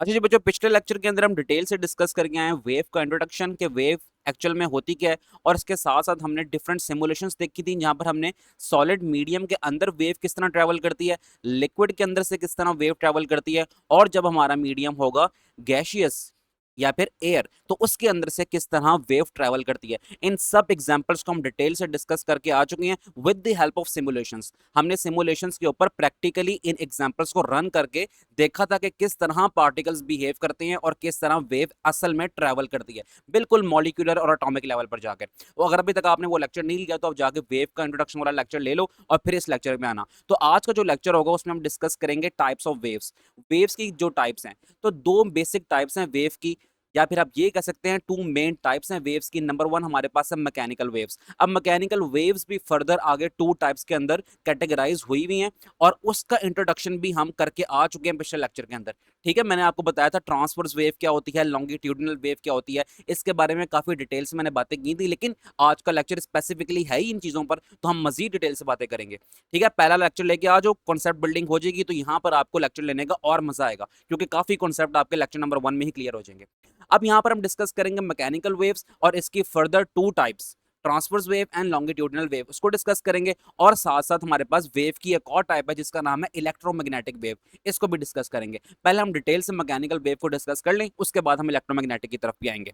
अच्छा जी बच्चों, पिछले लेक्चर के अंदर हम डिटेल से डिस्कस करके आए हैं वेव का इंट्रोडक्शन के वेव एक्चुअल में होती क्या है, और इसके साथ साथ हमने डिफरेंट सिमुलेशंस देखी थी जहां पर हमने सॉलिड मीडियम के अंदर वेव किस तरह ट्रैवल करती है, लिक्विड के अंदर से किस तरह वेव ट्रैवल करती है, और जब हमारा मीडियम होगा गैशियस या फिर एयर तो उसके अंदर से किस तरह वेव ट्रैवल करती है। इन सब एग्जांपल्स को हम डिटेल से डिस्कस करके आ चुके हैं with the help of simulations. हमने सिमुलेशंस के ऊपर प्रैक्टिकली इन एग्जांपल्स को रन करके देखा था कि किस तरह पार्टिकल्स बिहेव करते हैं और किस तरह वेव असल में ट्रैवल करती है, बिल्कुल मॉलिक्यूलर और एटॉमिक लेवल पर जाकर। वो अगर अभी तक आपने वो लेक्चर नहीं लिया तो आप जाके वेव का इंट्रोडक्शन वाला लेक्चर ले लो और फिर इस लेक्चर में आना। तो आज का जो लेक्चर होगा उसमें हम डिस्कस करेंगे टाइप्स ऑफ वेव्स। वेव्स की जो टाइप्स हैं, तो दो बेसिक टाइप्स हैं वेव की, या फिर आप ये कह सकते हैं टू मेन टाइप्स हैं वेव्स की। नंबर वन हमारे पास है मैकेनिकल वेव्स। अब मैकेनिकल वेव्स भी फर्दर आगे टू टाइप्स के अंदर कैटेगराइज हुई हुई हैं और उसका इंट्रोडक्शन भी हम करके आ चुके हैं पिछले लेक्चर के अंदर। ठीक है, मैंने आपको बताया था ट्रांसवर्स वेव क्या होती है, लॉन्गिट्यूडिनल वेव क्या होती है, इसके बारे में काफी डिटेल से मैंने बातें की थी, लेकिन आज का लेक्चर स्पेसिफिकली है ही इन चीजों पर, तो हम मजीद डिटेल से बातें करेंगे। ठीक है, पहला लेक्चर लेके आ जाओ, कॉन्सेप्ट बिल्डिंग हो जाएगी, तो यहाँ पर आपको लेक्चर लेने का और मजा आएगा क्योंकि काफी कॉन्सेप्ट आपके लेक्चर नंबर वन में ही क्लियर हो जाएंगे। अब यहाँ पर हम डिस्कस करेंगे मैकेनिकल वेव्स और इसकी further two types, transverse wave and longitudinal wave, उसको डिस्कस करेंगे। और साथ साथ हमारे पास वेव की एक और टाइप है जिसका नाम है इलेक्ट्रोमैग्नेटिक वेव, इसको भी डिस्कस करेंगे। पहले हम डिटेल से मैकेनिकल वेव को डिस्कस कर लें, उसके बाद हम इलेक्ट्रोमैग्नेटिक की तरफ भी आएंगे।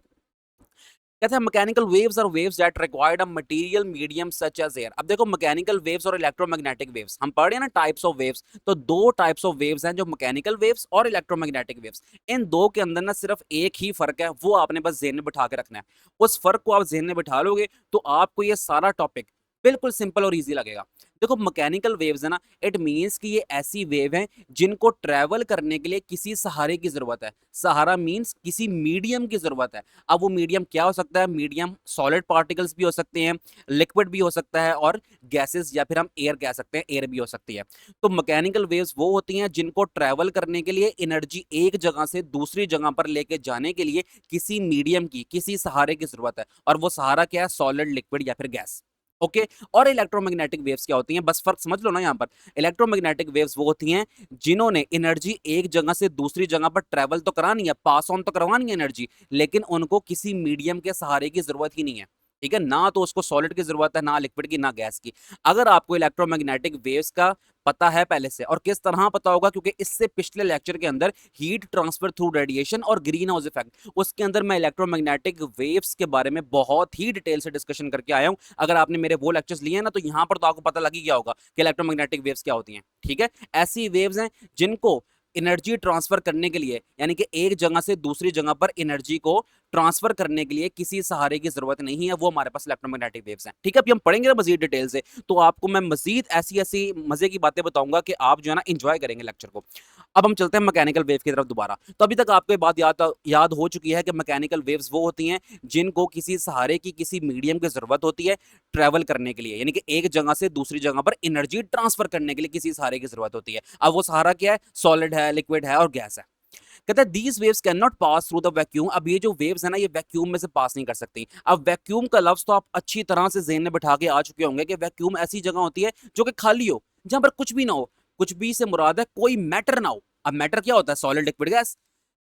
कहते हैं मैकेनिकल वेव्स और waves that required a material medium such as air. अब देखो मैकेनिकल वेव्स और इलेक्ट्रोमैग्नेटिक वेव्स हम पढ़ रहे हैं ना, टाइप्स ऑफ वेव्स, तो दो टाइप्स ऑफ वेव्स हैं, जो मैकेनिकल वेव्स और इलेक्ट्रोमैग्नेटिक वेव्स। इन दो के अंदर ना सिर्फ एक ही फर्क है, वो आपने बस ज़हन में बिठा के रखना है। उस फर्क को आप ज़हन में बिठा लोगे तो आपको ये सारा टॉपिक बिल्कुल सिंपल और इजी लगेगा। देखो मैकेनिकल वेव्स है ना, इट मीन्स कि ये ऐसी वेव हैं जिनको ट्रैवल करने के लिए किसी सहारे की जरूरत है। सहारा मीन्स किसी मीडियम की जरूरत है। अब वो मीडियम क्या हो सकता है? मीडियम सॉलिड पार्टिकल्स भी हो सकते हैं, लिक्विड भी हो सकता है, और गैसेस या फिर हम एयर कह सकते हैं, एयर भी हो सकती है। तो मैकेनिकल वेव्स वो होती हैं जिनको ट्रैवल करने के लिए एनर्जी एक जगह से दूसरी जगह पर लेके जाने के लिए किसी मीडियम की, किसी सहारे की जरूरत है, और वो सहारा क्या है? सॉलिड, लिक्विड या फिर गैस। ओके। और इलेक्ट्रोमैग्नेटिक वेव्स क्या होती हैं? बस फर्क समझ लो ना यहाँ पर। इलेक्ट्रोमैग्नेटिक वेव्स वो होती हैं जिन्होंने एनर्जी एक जगह से दूसरी जगह पर ट्रेवल तो करानी है, पास ऑन तो करवानी है एनर्जी, लेकिन उनको किसी मीडियम के सहारे की जरूरत ही नहीं है। ठीक है ना, तो उसको सॉलिड की जरूरत है, ना लिक्विड की, ना गैस की। अगर आपको इलेक्ट्रोमैग्नेटिक वेव्स का पता है पहले से, और किस तरह पता होगा, क्योंकि इससे पिछले लेक्चर के अंदर हीट ट्रांसफर थ्रू रेडिएशन और ग्रीन हाउस इफेक्ट, उसके अंदर मैं इलेक्ट्रोमैग्नेटिक वेव्स के बारे में बहुत ही डिटेल से डिस्कशन करके आया हूं। अगर आपने मेरे वो लेक्चर्स लिए हैं ना, तो यहां पर तो आपको पता लग ही गया होगा कि इलेक्ट्रोमैग्नेटिक वेव्स क्या होती हैं। ठीक है, ऐसी वेव्स हैं जिनको एनर्जी ट्रांसफर करने के लिए, यानी कि एक जगह से दूसरी जगह पर एनर्जी को ट्रांसफर करने के लिए किसी सहारे की जरूरत नहीं है, वो हमारे पास इलेक्ट्रोमैग्नेटिक वेव्स हैं। ठीक है, अभी हम पढ़ेंगे ना मजीद डिटेल से, तो आपको मैं मजीद ऐसी ऐसी मजे की बातें बताऊंगा कि आप जो है ना इंजॉय करेंगे लेक्चर को। अब हम चलते हैं मैकेनिकल वेव की तरफ दोबारा। तो अभी तक आपको बात याद हो चुकी है कि मैकेनिकल वेव्स वो होती हैं जिनको किसी सहारे की, किसी मीडियम की जरूरत होती है ट्रेवल करने के लिए, यानी कि एक जगह से दूसरी जगह पर एनर्जी ट्रांसफर करने के लिए किसी सहारे की जरूरत होती है। अब वो सहारा क्या है? सॉलिड है, लिक्विड है, और गैस है। कहता है these waves can not pass through the vacuum. अब ये जो वेव्स है ना, ये वैक्यूम में से पास नहीं कर सकती। अब वैक्यूम का लफ्ज तो आप अच्छी तरह से ज़हन में बिठा के आ चुके होंगे कि वैक्यूम ऐसी जगह होती है जो कि खाली हो, जहां पर कुछ भी ना हो। कुछ भी से मुराद है कोई मैटर ना हो। अब मैटर क्या होता है? Solid, liquid, gas.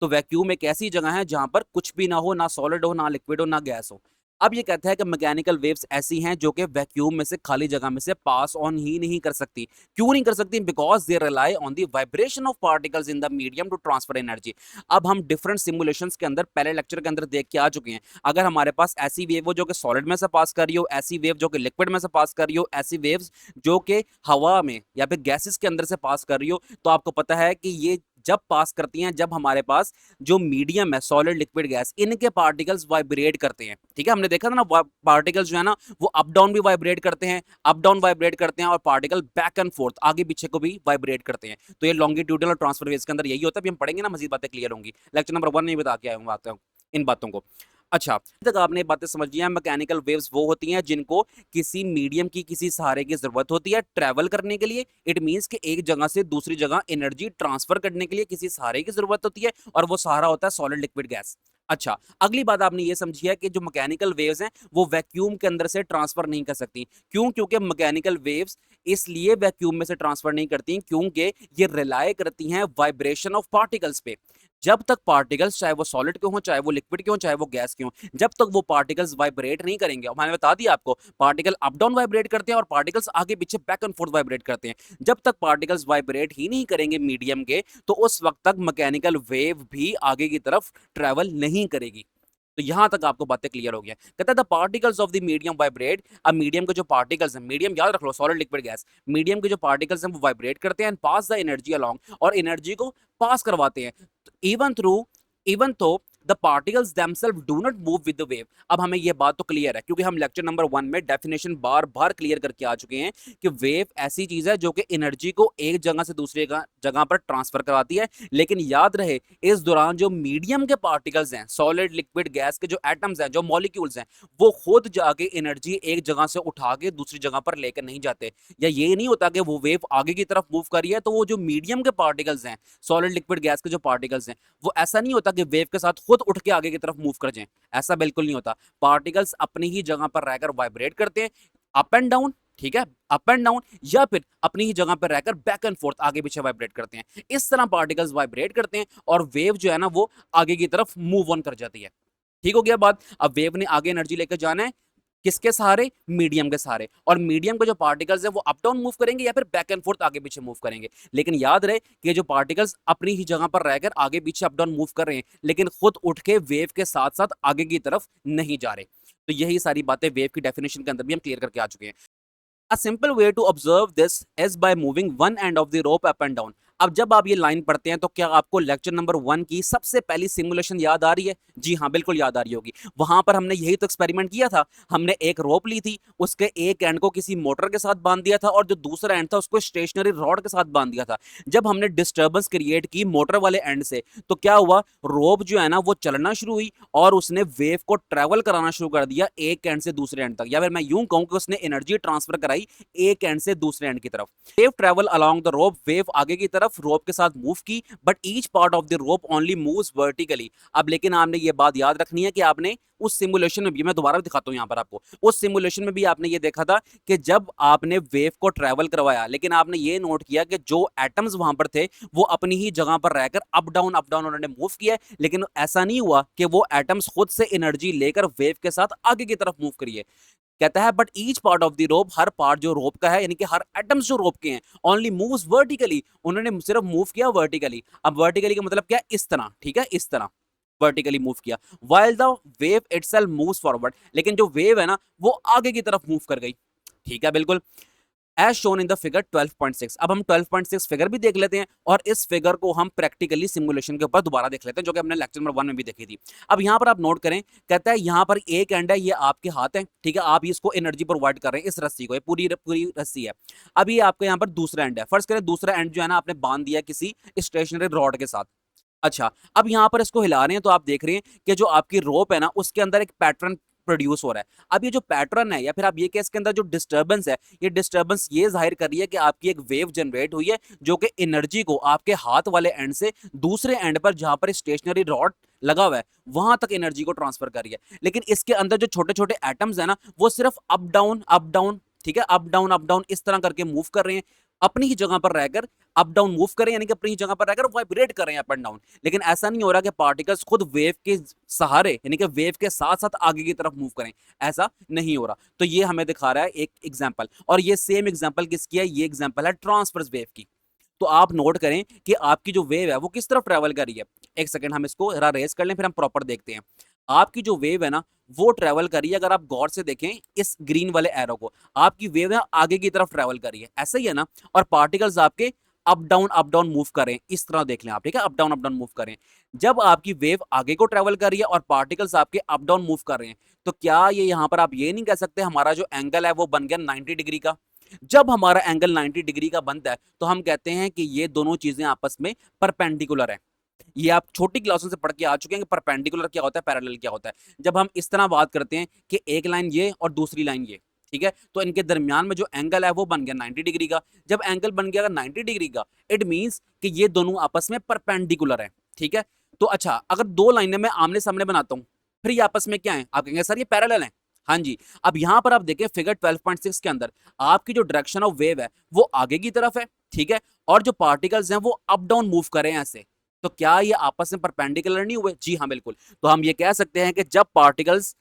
तो वैक्यूम एक ऐसी जगह है जहां पर कुछ भी ना हो, ना सॉलिड हो, ना लिक्विड हो, ना गैस हो। अब ये कहता है कि मैकेनिकल वेव्स ऐसी हैं जो कि वैक्यूम में से, खाली जगह में से पास ऑन ही नहीं कर सकती। क्यों नहीं कर सकती? Because they rely on the vibration of particles in the medium to transfer energy. अब हम डिफरेंट सिमुलेशंस के अंदर पहले लेक्चर के अंदर देख के आ चुके हैं। अगर हमारे पास ऐसी वेव हो जो कि सॉलिड में से पास कर रही हो, ऐसी वेव जो कि लिक्विड में से पास कर रही हो, ऐसी वेव्स जो कि हवा में या फिर गैसेस के अंदर से पास कर रही हो, तो आपको पता है कि ये जब पास करती हैं जब हमारे पास जो मीडियम है, सॉलिड, लिक्विड, गैस, इनके पार्टिकल्स वाइब्रेट करते हैं। ठीक है, हमने देखा था ना, पार्टिकल्स जो है ना वो अप डाउन भी वाइब्रेट करते हैं, अप डाउन वाइब्रेट करते हैं, और पार्टिकल बैक एंड फोर्थ, आगे पीछे को भी वाइब्रेट करते हैं। तो ये लॉन्गिट्यूडल और ट्रांसफर वेव्स के अंदर यही होता है। अभी हम पढ़ेंगे ना, मजीद बातें क्लियर होंगी। लेक्चर नंबर 1 में बता के आया हूँ इन बातों को। अच्छा, तक आपने बातें समझ लिया। मैकेनिकल वेव्स वो होती हैं जिनको किसी मीडियम की, किसी सहारे की जरूरत होती है ट्रैवल करने के लिए। इट मींस कि एक जगह से दूसरी जगह एनर्जी ट्रांसफर करने के लिए किसी सहारे की जरूरत होती है, और वो सहारा होता है सॉलिड, लिक्विड, गैस। अच्छा, अगली बात आपने ये समझी है कि जो मैकेनिकल वेव्स हैं वो वैक्यूम के अंदर से ट्रांसफर नहीं कर सकती। क्यों? क्योंकि मैकेनिकल वेव्स इसलिए वैक्यूम में से ट्रांसफर नहीं करती क्योंकि ये रिलाय करती हैं वाइब्रेशन ऑफ पार्टिकल्स पे। जब तक पार्टिकल्स, चाहे वो सॉलिड के हों, चाहे वो लिक्विड के हों, चाहे वो गैस के हों, जब तक वो पार्टिकल्स वाइब्रेट नहीं करेंगे, और मैंने बता दिया आपको पार्टिकल अप डाउन वाइब्रेट करते हैं और पार्टिकल्स आगे पीछे बैक एंड फोर्थ वाइब्रेट करते हैं, जब तक पार्टिकल्स वाइब्रेट ही नहीं करेंगे मीडियम के, तो उस वक्त तक मैकेनिकल वेव भी आगे की तरफ ट्रेवल नहीं करेगी। तो यहां तक आपको बातें क्लियर हो गया। कहता है the particles of the medium vibrate. अब मीडियम के जो पार्टिकल्स हैं, मीडियम याद रख लो, सॉलिड लिक्विड गैस, मीडियम के जो पार्टिकल्स हैं वो वाइब्रेट करते हैं and pass the energy along, और एनर्जी को पास करवाते हैं even though the particles themselves do not move with the wave. अब हमें यह बात तो क्लियर है क्योंकि हम लेक्चर नंबर 1 में डेफिनेशन बार बार क्लियर करके आ चुके हैं कि वेव ऐसी चीज है जो कि एनर्जी को एक जगह से दूसरी जगह पर ट्रांसफर कराती है। लेकिन याद रहे इस दौरान जो मीडियम के पार्टिकल्स हैं, सॉलिड लिक्विड गैस के जो एटम्स हैं, जो मॉलिक्यूल्स हैं, वो खुद जाके एनर्जी एक जगह से उठा के दूसरी जगह पर लेकर नहीं जाते। या ये नहीं होता कि वो वेव आगे की तरफ मूव कर रही है तो वो जो मीडियम के पार्टिकल्स हैं, सॉलिड लिक्विड गैस के जो पार्टिकल्स हैं, वो ऐसा नहीं होता कि वेव के साथ खुद उठ के आगे की तरफ मूव कर जाएं। ऐसा बिल्कुल नहीं होता। पार्टिकल्स अपनी ही जगह पर रहकर वाइब्रेट करते हैं, अप एंड डाउन, ठीक है, अप एंड डाउन, या फिर अपनी ही जगह पर रहकर बैक एंड फोर्थ, आगे पीछे वाइब्रेट करते हैं। इस तरह पार्टिकल्स वाइब्रेट करते हैं और वेव जो है ना वो आगे की तरफ मूव ऑन कर जाती है। ठीक हो गया बात। अब वेव ने आगे एनर्जी लेकर जाना है किसके सहारे? मीडियम के सहारे। और मीडियम के जो पार्टिकल्स है वो अप डाउन मूव करेंगे या फिर बैक एंड फोर्थ, आगे पीछे मूव करेंगे। लेकिन याद रहे कि जो पार्टिकल्स अपनी ही जगह पर रहकर आगे पीछे अप डाउन मूव कर रहे हैं, लेकिन खुद उठ के वेव के साथ साथ आगे की तरफ नहीं जा रहे। तो यही सारी बातें वेव की डेफिनेशन के अंदर भी हम क्लियर करके आ चुके हैं। A simple way to observe this is by moving one end of the rope up and down. अब जब आप ये लाइन पढ़ते हैं तो क्या आपको लेक्चर नंबर 1 की सबसे पहली सिमुलेशन याद आ रही है? जी हाँ, बिल्कुल याद आ रही होगी। वहां पर हमने यही तो एक्सपेरिमेंट किया था। हमने एक रोप ली थी, उसके एक एंड को किसी मोटर के साथ बांध दिया था और जो दूसरा एंड था उसको स्टेशनरी रॉड के साथ बांध दिया था। जब हमने डिस्टर्बेंस क्रिएट की मोटर वाले एंड से, तो क्या हुआ? रोप जो है ना वो चलना शुरू हुई और उसने वेव को ट्रेवल कराना शुरू कर दिया एक एंड से दूसरे एंड तक, या फिर मैं यूं कहूं कि उसने एनर्जी ट्रांसफर कराई एक एंड से दूसरे एंड की तरफ। Wave travel along the rope, wave आगे की तरफ रोप के साथ मूव की, but each part of the rope only moves vertically. अब लेकिन आपने ये बात याद रखनी है कि आपने उस सिमुलेशन में भी, मैं दोबारा दिखाता हूं यहां पर आपको, उस सिमुलेशन में भी आपने ये देखा था कि जब आपने वेव को ट्रेवल करवाया, लेकिन आपने ये नोट किया कि जो एटम्स वहां पर थे वो अपनी ही जगह पर रहकर अप डाउन उन्होंने मूव किया, लेकिन ऐसा नहीं हुआ कि वो एटम्स खुद से एनर्जी लेकर वेव के साथ आगे की तरफ मूव करिए। कहता है but each part of the rope, her part जो रोप का है, यानी कि हर एटम्स जो रोप के हैं, ओनली मूव्स वर्टिकली, उन्होंने सिर्फ मूव किया वर्टिकली। अब वर्टिकली का मतलब क्या? इस तरह, ठीक है, इस तरह वर्टिकली मूव किया। While the wave itself moves forward, लेकिन जो वेव है ना वो आगे की तरफ मूव कर गई। ठीक है, बिल्कुल as shown in the figure 12.6। अब हम 12.6 फिगर भी देख लेते हैं और इस फिगर को हम प्रैक्टिकली सिमुलेशन के ऊपर दोबारा देख लेते हैं, जो कि हमने लेक्चर नंबर 1 में भी देखी थी। अब यहां पर आप नोट करें, कहता है यहां पर एक एंड है, ये आपके हाथ है, ठीक है, आप इसको एनर्जी प्रोवाइड कर रहे हैं, इस रस्सी को, ये पूरी पूरी रस्सी है। अब ये आपके यहां पर दूसरा एंड है, फर्स्ट करें दूसरा एंड जो है ना आपने बांध दिया किसी स्टेशनरी रॉड के साथ। अच्छा, अब यहां पर इसको हिला रहे हैं तो आप देख रहे हैं कि जो आपकी रोप है ना उसके अंदर एक पैटर्न प्रोड्यूस हो रहा है। अब ये जो पैटर्न है, या फिर आप ये कि इसके अंदर जो डिस्टर्बेंस है, ये डिस्टर्बेंस ये जाहिर कर रही है कि आपकी एक वेव जनरेट हुई है जो कि एनर्जी को आपके हाथ वाले एंड से दूसरे एंड पर, जहां पर स्टेशनरी रॉड लगा हुआ है, वहां तक एनर्जी को ट्रांसफर कर रही है। लेकिन इसके अंदर जो छोटे छोटे एटम्स है ना वो सिर्फ अप डाउन, ठीक है, अप डाउन इस तरह करके मूव कर रहे हैं, अपनी ही जगह पर रहकर अप डाउन मूव करें, यानी कि अपनी ही जगह पर रहकर वाइब्रेट कर रहे हैं अप एंड डाउन। लेकिन ऐसा नहीं हो रहा कि पार्टिकल्स खुद वेव के सहारे, यानी कि वेव के साथ साथ आगे की तरफ मूव करें, ऐसा नहीं हो रहा। तो ये हमें दिखा रहा है एक एग्जांपल, और ये सेम एग्जांपल किसकी है? ये एग्जांपल है ट्रांसवर्स वेव की। तो आप नोट करें कि आपकी जो वेव है वो किस तरफ ट्रेवल कर रही है। एक सेकंड हम इसको जरा रेस कर लें, फिर हम प्रॉपर देखते हैं। आपकी जो वेव है ना वो ट्रेवल कर रही है, अगर आप गौर से देखें इस ग्रीन वाले एरो को, आपकी वेव है आगे की तरफ ट्रेवल कर रही है, ऐसा ही है ना। और पार्टिकल्स आपके अप डाउन मूव करें, इस तरह देख लें आप, ठीक है, अप डाउन मूव करें। जब आपकी वेव आगे को ट्रेवल कर रही है और पार्टिकल्स आपके अप डाउन मूव कर रहे हैं, तो क्या ये यहां पर आप ये नहीं कह सकते हमारा जो एंगल है वो बन गया 90 डिग्री का? जब हमारा एंगल 90 डिग्री का बनता है तो हम कहते हैं कि ये दोनों चीजें आपस में परपेंडिकुलर है। ये आप छोटी क्लासों से पढ़ के आ चुके हैं कि परपेंडिकुलर क्या होता है, पैरेलल क्या होता है। जब हम इस तरह बात करते हैं कि एक लाइन ये और दूसरी लाइन ये, ठीक है, तो इनके दरमियान में जो एंगल है वो बन गया 90 डिग्री का। जब एंगल बन गया 90 डिग्री का, इट मींस कि ये दोनों आपस में परपेंडिकुलर है, ठीक है। तो अच्छा, अगर दो लाइनें मैं आमने सामने बनाता हूं, फिर ये आपस में क्या है? आप कहेंगे सर ये पैरेलल है। हाँ जी। अब यहाँ पर आप देखें फिगर 12.6 के अंदर आपकी जो डायरेक्शन ऑफ वेव है वो आगे की तरफ है, ठीक है, और जो पार्टिकल्स हैं वो अप डाउन मूव कर रहे हैं ऐसे। तो क्या ये आपस में परपेंडिकुलर नहीं हुए? जी हाँ, बिल्कुल। तो हम ये कह सकते हैं कि जब पार्टिकल्स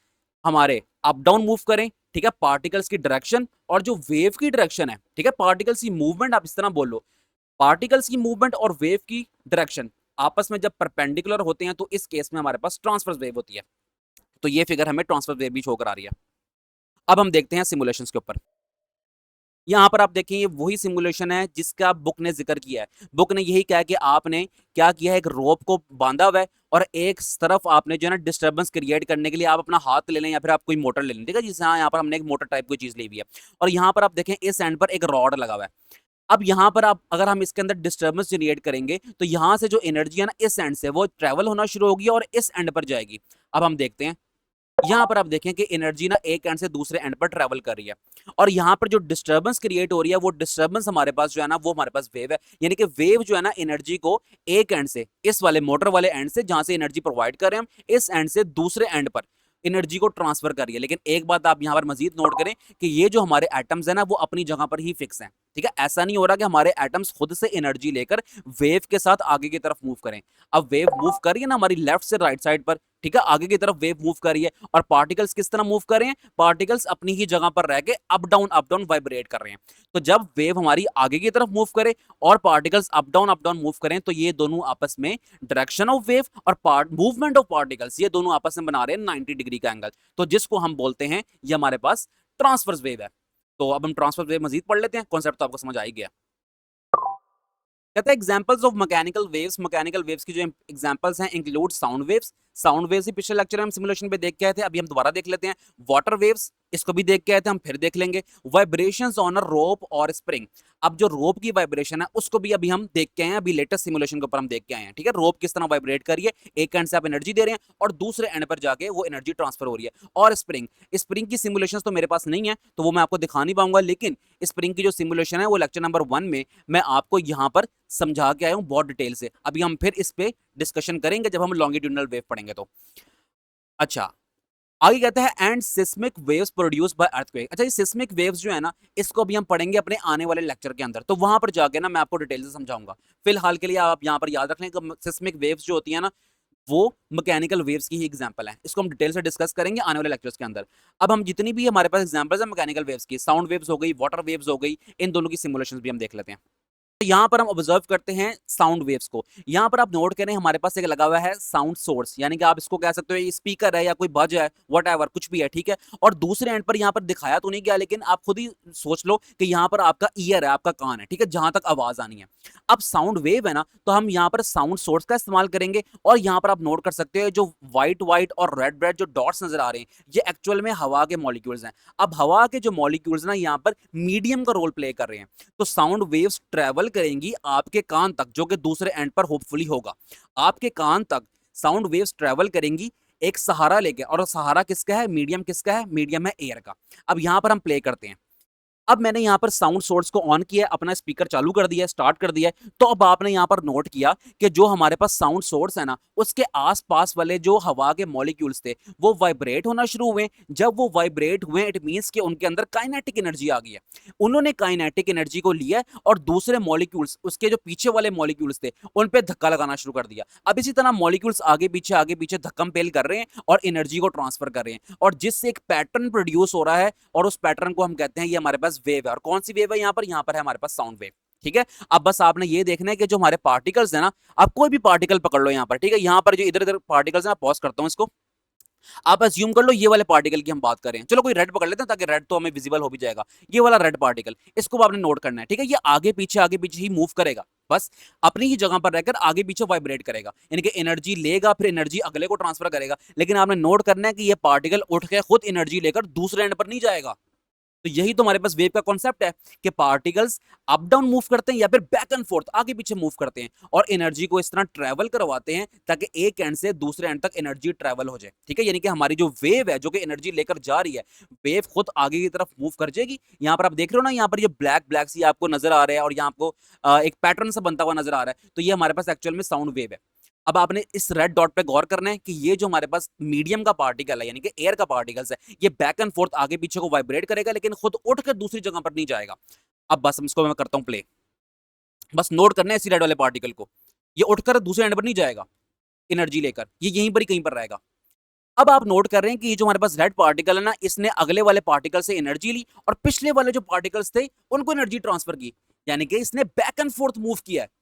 हमारे अप डाउन मूव करें, ठीक है, पार्टिकल्स की डायरेक्शन और जो वेव की डायरेक्शन है, ठीक है, पार्टिकल्स की मूवमेंट आप इस तरह बोल लो, पार्टिकल्स की मूवमेंट और वेव की डायरेक्शन आपस में जब परपेंडिकुलर होते हैं तो इस केस में हमारे पास ट्रांसवर्स वेव होती है। तो ये फिगर हमें ट्रांसवर्स वेव भी शो करा रही है। अब हम देखते हैं सिमुलेशंस के ऊपर। यहाँ पर आप देखें ये वही सिमुलेशन है जिसका बुक ने जिक्र किया है। बुक ने यही कहा कि आपने क्या किया है, एक रोप को बांधा हुआ है और एक तरफ आपने जो है ना डिस्टर्बेंस क्रिएट करने के लिए आप अपना हाथ ले लें या फिर आप कोई मोटर ले लें, ठीक है, जिससे यहाँ पर हमने एक मोटर टाइप की चीज ली हुई है और यहाँ पर आप देखें इस एंड पर एक रॉड लगा हुआ है। अब यहाँ पर आप अगर हम इसके अंदर डिस्टर्बेंस जनरेट करेंगे तो यहाँ से जो एनर्जी है ना इस एंड से वो ट्रेवल होना शुरू होगी और इस एंड पर जाएगी। अब हम देखते हैं यहाँ पर आप देखें कि एनर्जी ना एक एंड से दूसरे एंड पर ट्रेवल कर रही है और यहाँ पर जो डिस्टर्बेंस क्रिएट हो रही है वो डिस्टर्बेंस हमारे पास जो है ना वो हमारे पास वेव है, यानी कि वेव जो है ना एनर्जी को एक एंड से इस वाले मोटर वाले एंड से जहां से एनर्जी प्रोवाइड कर रहे हैं हम इस एंड से दूसरे एंड पर एनर्जी को ट्रांसफर कर रही है। लेकिन एक बात आप यहाँ पर मजीद नोट करें कि ये जो हमारे एटम्स है ना वो अपनी जगह पर ही फिक्स हैं, ठीक है, ऐसा नहीं हो रहा कि हमारे एटम्स खुद से एनर्जी लेकर वेव के साथ आगे की तरफ मूव करें। अब वेव मूव कर रही है ना हमारी लेफ्ट से राइट साइड पर, ठीक है, आगे की तरफ वेव मूव कर रही है और पार्टिकल्स किस तरह मूव कर रहे हैं, पार्टिकल्स अपनी ही जगह पर रह के अप डाउन वाइब्रेट कर रहे हैं। तो जब वेव हमारी आगे की तरफ मूव करे और पार्टिकल्स अप डाउन मूव करें तो ये दोनों आपस में डायरेक्शन ऑफ वेव और मूवमेंट ऑफ पार्टिकल्स ये दोनों आपस में बना रहे हैं 90 डिग्री का एंगल, तो जिसको हम बोलते हैं ये हमारे पास ट्रांसवर्स वेव है। तो अब हम ट्रांसवर्स वेव मजीद पढ़ लेते हैं, कॉन्सेप्ट तो आपको समझ आ ही गया। कहते हैं एग्जांपल्स ऑफ मैकेनिकल वेव्स की जो एग्जांपल्स हैं include sound waves. Sound waves ही पिछले लेक्चर में हम सिमुलेशन पे देख के आए थे, अभी हम दोबारा देख लेते हैं। वाटर वेव्स, इसको भी देख के आए थे, हम फिर देख लेंगे। वाइब्रेशंस ऑन अ रोप और स्प्रिंग, अब जो रोप की वाइब्रेशन है उसको भी अभी हम देख के आए हैं, अभी लेटेस्ट सिमुलेशन के ऊपर हम देख के आए हैं, ठीक है, रोप किस तरह वाइब्रेट कर रही है, एक एंड से आप एनर्जी दे रहे हैं और दूसरे एंड पर जाके वो एनर्जी ट्रांसफर हो रही है। और स्प्रिंग, स्प्रिंग की सिमुलेशन तो मेरे पास नहीं है तो वो मैं आपको दिखा नहीं पाऊंगा, लेकिन स्प्रिंग की जो सिमुलेशन है वो लेक्चर नंबर 1 में मैं आपको यहाँ पर समझा के आया हूँ बहुत डिटेल से। अभी हम फिर इस पे डिस्कशन करेंगे जब हम लॉन्गिट्यूडनल वेव पढ़ेंगे तो। अच्छा, आगे कहता है and seismic waves produced by earthquake. अच्छा, ये सिस्मिक वेव्स जो है ना इसको भी हम पढ़ेंगे अपने आने वाले लेक्चर के अंदर, तो वहां पर जाके ना मैं आपको डिटेल से समझाऊंगा। फिलहाल के लिए आप यहाँ पर याद रख लें कि सिस्मिक वेव्स जो होती है ना वो मैकेनिकल वेव्स की ही एग्जांपल है, इसको हम डिटेल से डिस्कस करेंगे आने वाले लेक्चर्स के अंदर। अब हम जितनी भी हमारे पास एग्जांपल्स है मैकेनिकल वेव्स की, साउंड वेव्स हो गई, वाटर वेव्स हो गई, इन दोनों की सिमुलेशंस भी हम देख लेते हैं। यहाँ पर हम ऑब्जर्व करते हैं साउंड वेव्स को। यहाँ पर आप नोट करें हमारे पास एक लगा हुआ है साउंड सोर्स, यानी कि आप इसको कह सकते हो ये स्पीकर है या कोई बज है, व्हाटएवर कुछ भी है, ठीक है, और दूसरे एंड पर यहाँ पर दिखाया तो नहीं गया लेकिन आप खुद ही सोच लो कि यहाँ पर आपका ईयर है, आपका कान है, ठीक है, जहां तक आवाज आनी है। अब साउंड वेव है ना तो हम यहाँ पर साउंड सोर्स का इस्तेमाल करेंगे और यहाँ पर आप नोट कर सकते हो जो व्हाइट व्हाइट और रेड रेड जो डॉट्स नजर आ रहे हैं ये एक्चुअल में हवा के मॉलिक्यूल्स हैं। अब हवा के जो मॉलिक्यूल्स ना यहाँ पर मीडियम का रोल प्ले कर रहे हैं, तो साउंड वेव्स ट्रेवल करेंगी आपके कान तक जो कि दूसरे एंड पर होपफुली होगा। आपके कान तक साउंड वेव्स ट्रेवल करेंगी एक सहारा लेके, और सहारा किसका है, मीडियम किसका है, मीडियम है एयर का। अब यहां पर हम प्ले करते हैं। अब मैंने यहाँ पर साउंड सोर्स को ऑन किया, अपना स्पीकर चालू कर दिया, स्टार्ट कर दिया, तो अब आपने यहाँ पर नोट किया कि जो हमारे पास साउंड सोर्स है ना उसके आसपास वाले जो हवा के मॉलिक्यूल्स थे वो वाइब्रेट होना शुरू हुए। जब वो वाइब्रेट हुए इट मींस कि उनके अंदर काइनेटिक एनर्जी आ गई है। उन्होंने काइनेटिक एनर्जी को लिया और दूसरे मॉलिक्यूल्स, उसके जो पीछे वाले मॉलिक्यूल्स थे उन पे धक्का लगाना शुरू कर दिया। अब इसी तरह मॉलिक्यूल्स आगे पीछे धक्कम पेल कर रहे हैं और एनर्जी को ट्रांसफर कर रहे हैं और जिससे एक पैटर्न प्रोड्यूस हो रहा है और उस पैटर्न को हम कहते हैं ये हमारे पास वेव है। और कौन सी वेव है यहाँ पर है हमारे पास साउंड वेव, ठीक है। अब बस आपने ये देखना है कि जो हमारे पार्टिकल्स है ना, आप कोई भी पार्टिकल पकड़ लो यहाँ पर, ठीक है, यहाँ पर जो इधर इधर पार्टिकल्स है, पॉज करता हूँ इसको, आप अज्यूम कर लो ये वाले पार्टिकल की हम बात करें, चलो कोई रेड पकड़ लेते हैं ताकि रेड तो हमें विजिबल हो भी जाएगा। ये वाला रेड पार्टिकल, इसको आपने नोट करना है, ठीक है, ये आगे पीछे ही मूव करेगा, बस अपनी ही जगह पर रहकर आगे पीछे वाइब्रेट करेगा, यानी कि एनर्जी लेगा फिर एनर्जी अगले को ट्रांसफर करेगा। लेकिन आपने नोट करना है कि ये पार्टिकल उठ के खुद एनर्जी लेकर दूसरे एंड पर नहीं जाएगा। तो यही तो हमारे पास वेव का कॉन्सेप्ट है कि पार्टिकल्स अप डाउन मूव करते हैं या फिर बैक एंड फोर्थ आगे पीछे मूव करते हैं और एनर्जी को इस तरह ट्रेवल करवाते हैं ताकि एक एंड से दूसरे एंड तक एनर्जी ट्रेवल हो जाए, ठीक है, यानी कि हमारी जो वेव है जो कि एनर्जी लेकर जा रही है, वेव खुद आगे की तरफ मूव कर जाएगी। यहाँ पर आप देख रहे हो ना, यहाँ पर ये ब्लैक ब्लैक सी आपको नजर आ रहा है और यहाँ आपको एक पैटर्न सा बनता हुआ नजर आ रहा है, तो ये हमारे पास एक्चुअल में साउंड वेव है। अब आपने इस रेड डॉट पे गौर करना है कि ये जो हमारे पास मीडियम का पार्टिकल है यानी कि एयर का पार्टिकल्स है, ये बैक एंड फोर्थ आगे पीछे को वाइब्रेट करेगा लेकिन खुद उठकर दूसरी जगह पर नहीं जाएगा। अब बस इसको मैं करता हूं प्ले, बस नोट करना है इसी रेड वाले पार्टिकल को, ये उठकर दूसरे एंड पर नहीं जाएगा एनर्जी लेकर, ये यहीं पर ही कहीं पर रहेगा। अब आप नोट कर रहे हैं कि ये जो हमारे पास रेड पार्टिकल है ना, इसने अगले वाले पार्टिकल से एनर्जी ली और पिछले वाले जो पार्टिकल्स थे उनको एनर्जी ट्रांसफर की, यानी कि इसने बैक एंड फोर्थ मूव किया है।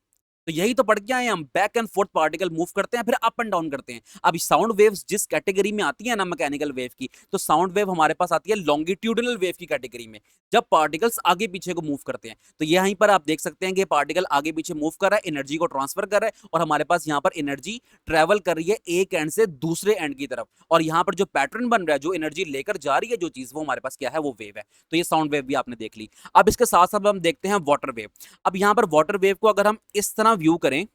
तो यही तो पढ़ के आए हम, back and fourth particle move करते हैं फिर अप एंड डाउन करते हैं। अब साउंड वेव्स जिस कैटेगरी में आती है ना मैकेनिकल वेव की, तो साउंड वेव हमारे पास आती है लॉन्गिट्यूडनल वेव की कैटेगरी में, जब पार्टिकल्स आगे पीछे को मूव करते हैं। तो यहीं पर आप देख सकते हैं कि पार्टिकल आगे पीछे मूव कर रहा है, एनर्जी को ट्रांसफर कर रहा है और हमारे पास यहाँ पर एनर्जी ट्रेवल कर रही है एक एंड से दूसरे एंड की तरफ, और यहाँ पर जो पैटर्न बन रहा है, जो एनर्जी लेकर जा रही है जो चीज, वो हमारे पास क्या है, वो वेव है। तो ये साउंड वेव भी आपने देख ली। अब इसके साथ साथ हम देखते हैं वाटर वेव। अब यहाँ पर वाटर वेव को अगर हम इस तरह व्यू करें,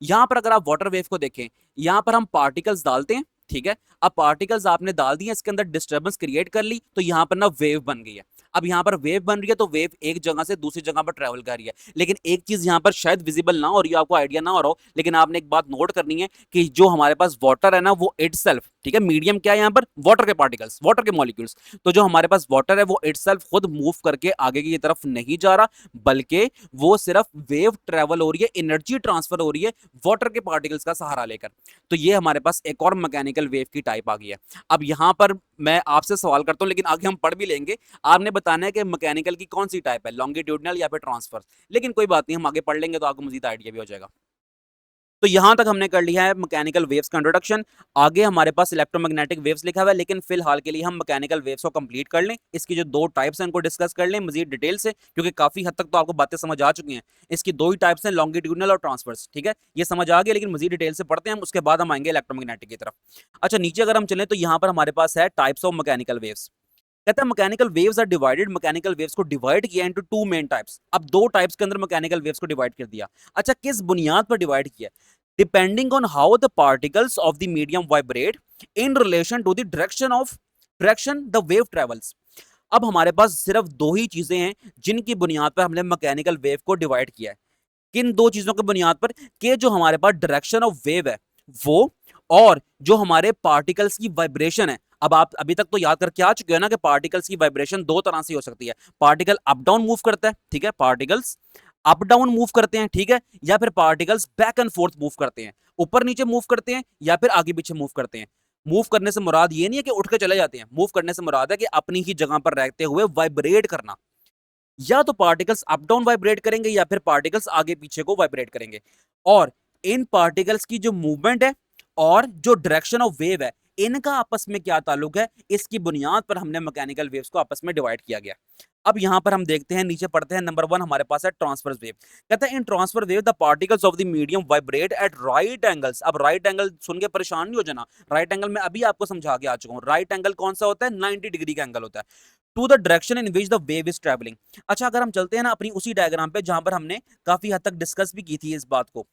यहां पर अगर आप वाटर वेव को देखें, यहां पर हम पार्टिकल्स डालते हैं, ठीक है। अब पार्टिकल्स आपने डाल दिए, इसके अंदर डिस्टर्बेंस क्रिएट कर ली, तो यहां पर ना वेव बन गई है। अब यहां पर वेव बन रही है तो वेव एक जगह से दूसरी जगह पर ट्रेवल कर रही है। लेकिन एक चीज यहां पर शायद विजिबल ना हो रही हो, आपको आइडिया ना हो रहा हो, लेकिन आपने एक बात नोट करनी है कि जो हमारे पास वाटर है ना, वो इटसेल्फ, ठीक है, मीडियम क्या है यहाँ पर, वाटर के पार्टिकल्स, वाटर के मॉलिक्यूल्स। तो जो हमारे पास वाटर है वो इटसेल्फ खुद मूव करके आगे की तरफ नहीं जा रहा, बल्कि वो सिर्फ वेव ट्रेवल हो रही है, एनर्जी ट्रांसफर हो रही है वाटर के पार्टिकल्स का सहारा लेकर। तो ये हमारे पास एक और मैकेनिकल वेव की टाइप आ गई है। अब यहां पर मैं आपसे सवाल करता हूं, लेकिन आगे हम पढ़ भी लेंगे, आपने बताना है कि मैकेनिकल की कौन सी टाइप है, लॉन्गिट्यूडनल या फिर ट्रांसफर्स। लेकिन कोई बात नहीं, हम आगे पढ़ लेंगे तो आपको मजीद आइडिया भी हो जाएगा। तो यहां तक हमने कर लिया है मैकेनिकल वेव्स का इंट्रोडक्शन। आगे हमारे पास इलेक्ट्रोमैग्नेटिक वेव्स लिखा हुआ है, लेकिन फिलहाल के लिए हम मैकेनिकल वेव्स को कंप्लीट कर लें। इसकी जो दो टाइप्स हैं उनको डिस्कस कर लें मजीद डिटेल से, क्योंकि काफी हद तक तो आपको बातें समझ आ चुकी हैं। इसकी दो ही टाइप्स हैं, लॉन्गिट्यूडनल और ट्रांसवर्स, ठीक है, ये समझ आ गया। लेकिन मजीद डिटेल से पढ़ते हैं हम, उसके बाद हम आएंगे इलेक्ट्रोमैग्नेटिक की तरफ। अच्छा, नीचे अगर हम चलें तो यहाँ पर हमारे पास है टाइप्स ऑफ मैकेनिकल वेव्स। कहता है mechanical waves are divided, mechanical waves को डिवाइड किया इनटू टू मेन टाइप्स। अब दो टाइप्स के अंदर मैकेनिकल वेव्स को डिवाइड कर दिया। अच्छा, किस बुनियाद पर डिवाइड किया? Depending on how the particles of the medium vibrate in relation to the direction the wave travels. अब हमारे पास सिर्फ दो ही चीजें हैं जिनकी बुनियाद पर हमने मैकेनिकल वेव को डिवाइड किया है। किन दो चीजों की बुनियाद पर? कि जो हमारे पास डायरेक्शन ऑफ वेव है वो, और जो हमारे पार्टिकल्स की वाइब्रेशन है। अब आप अभी तक तो याद करके आ चुके हो ना कि पार्टिकल्स की वाइब्रेशन दो तरह से हो सकती है। पार्टिकल अप डाउन मूव करता है, ठीक है, पार्टिकल्स अप डाउन मूव करते हैं, ठीक है, या फिर particles back and fourth move करते हैं, ऊपर नीचे मूव करते हैं या फिर आगे पीछे मूव करते हैं। मूव करने से मुराद ये नहीं है कि उठ के चले जाते हैं, मूव करने से मुराद है कि अपनी ही जगह पर रहते हुए वाइब्रेट करना। या तो पार्टिकल्स अप डाउन वाइब्रेट करेंगे या फिर पार्टिकल्स आगे पीछे को वाइब्रेट करेंगे। और इन पार्टिकल्स की जो मूवमेंट है और जो डायरेक्शन ऑफ वेव है, इनका आपस में क्या ताल्लुक है, इसकी बुनियाद पर हमने मैकेनिकल वेव्स को आपस में डिवाइड किया गया। अब यहां पर हम देखते हैं, नीचे पढ़ते हैं, नंबर 1 हमारे पास है ट्रांसवर्स वेव। कहता है in transverse wave the particles of the medium vibrate at right angles. अब राइट एंगल सुन के परेशान नहीं हो जाना, राइट एंगल में अभी आपको समझा के आ चुका हूं। राइट एंगल कौन सा होता है? 90 डिग्री का एंगल होता है, to the direction in which the wave is travelling. अच्छा, अगर हम चलते हैं ना अपनी उसी डायग्राम पे जहां पर हमने काफी हद तक डिस्कस भी की थी इस बात को,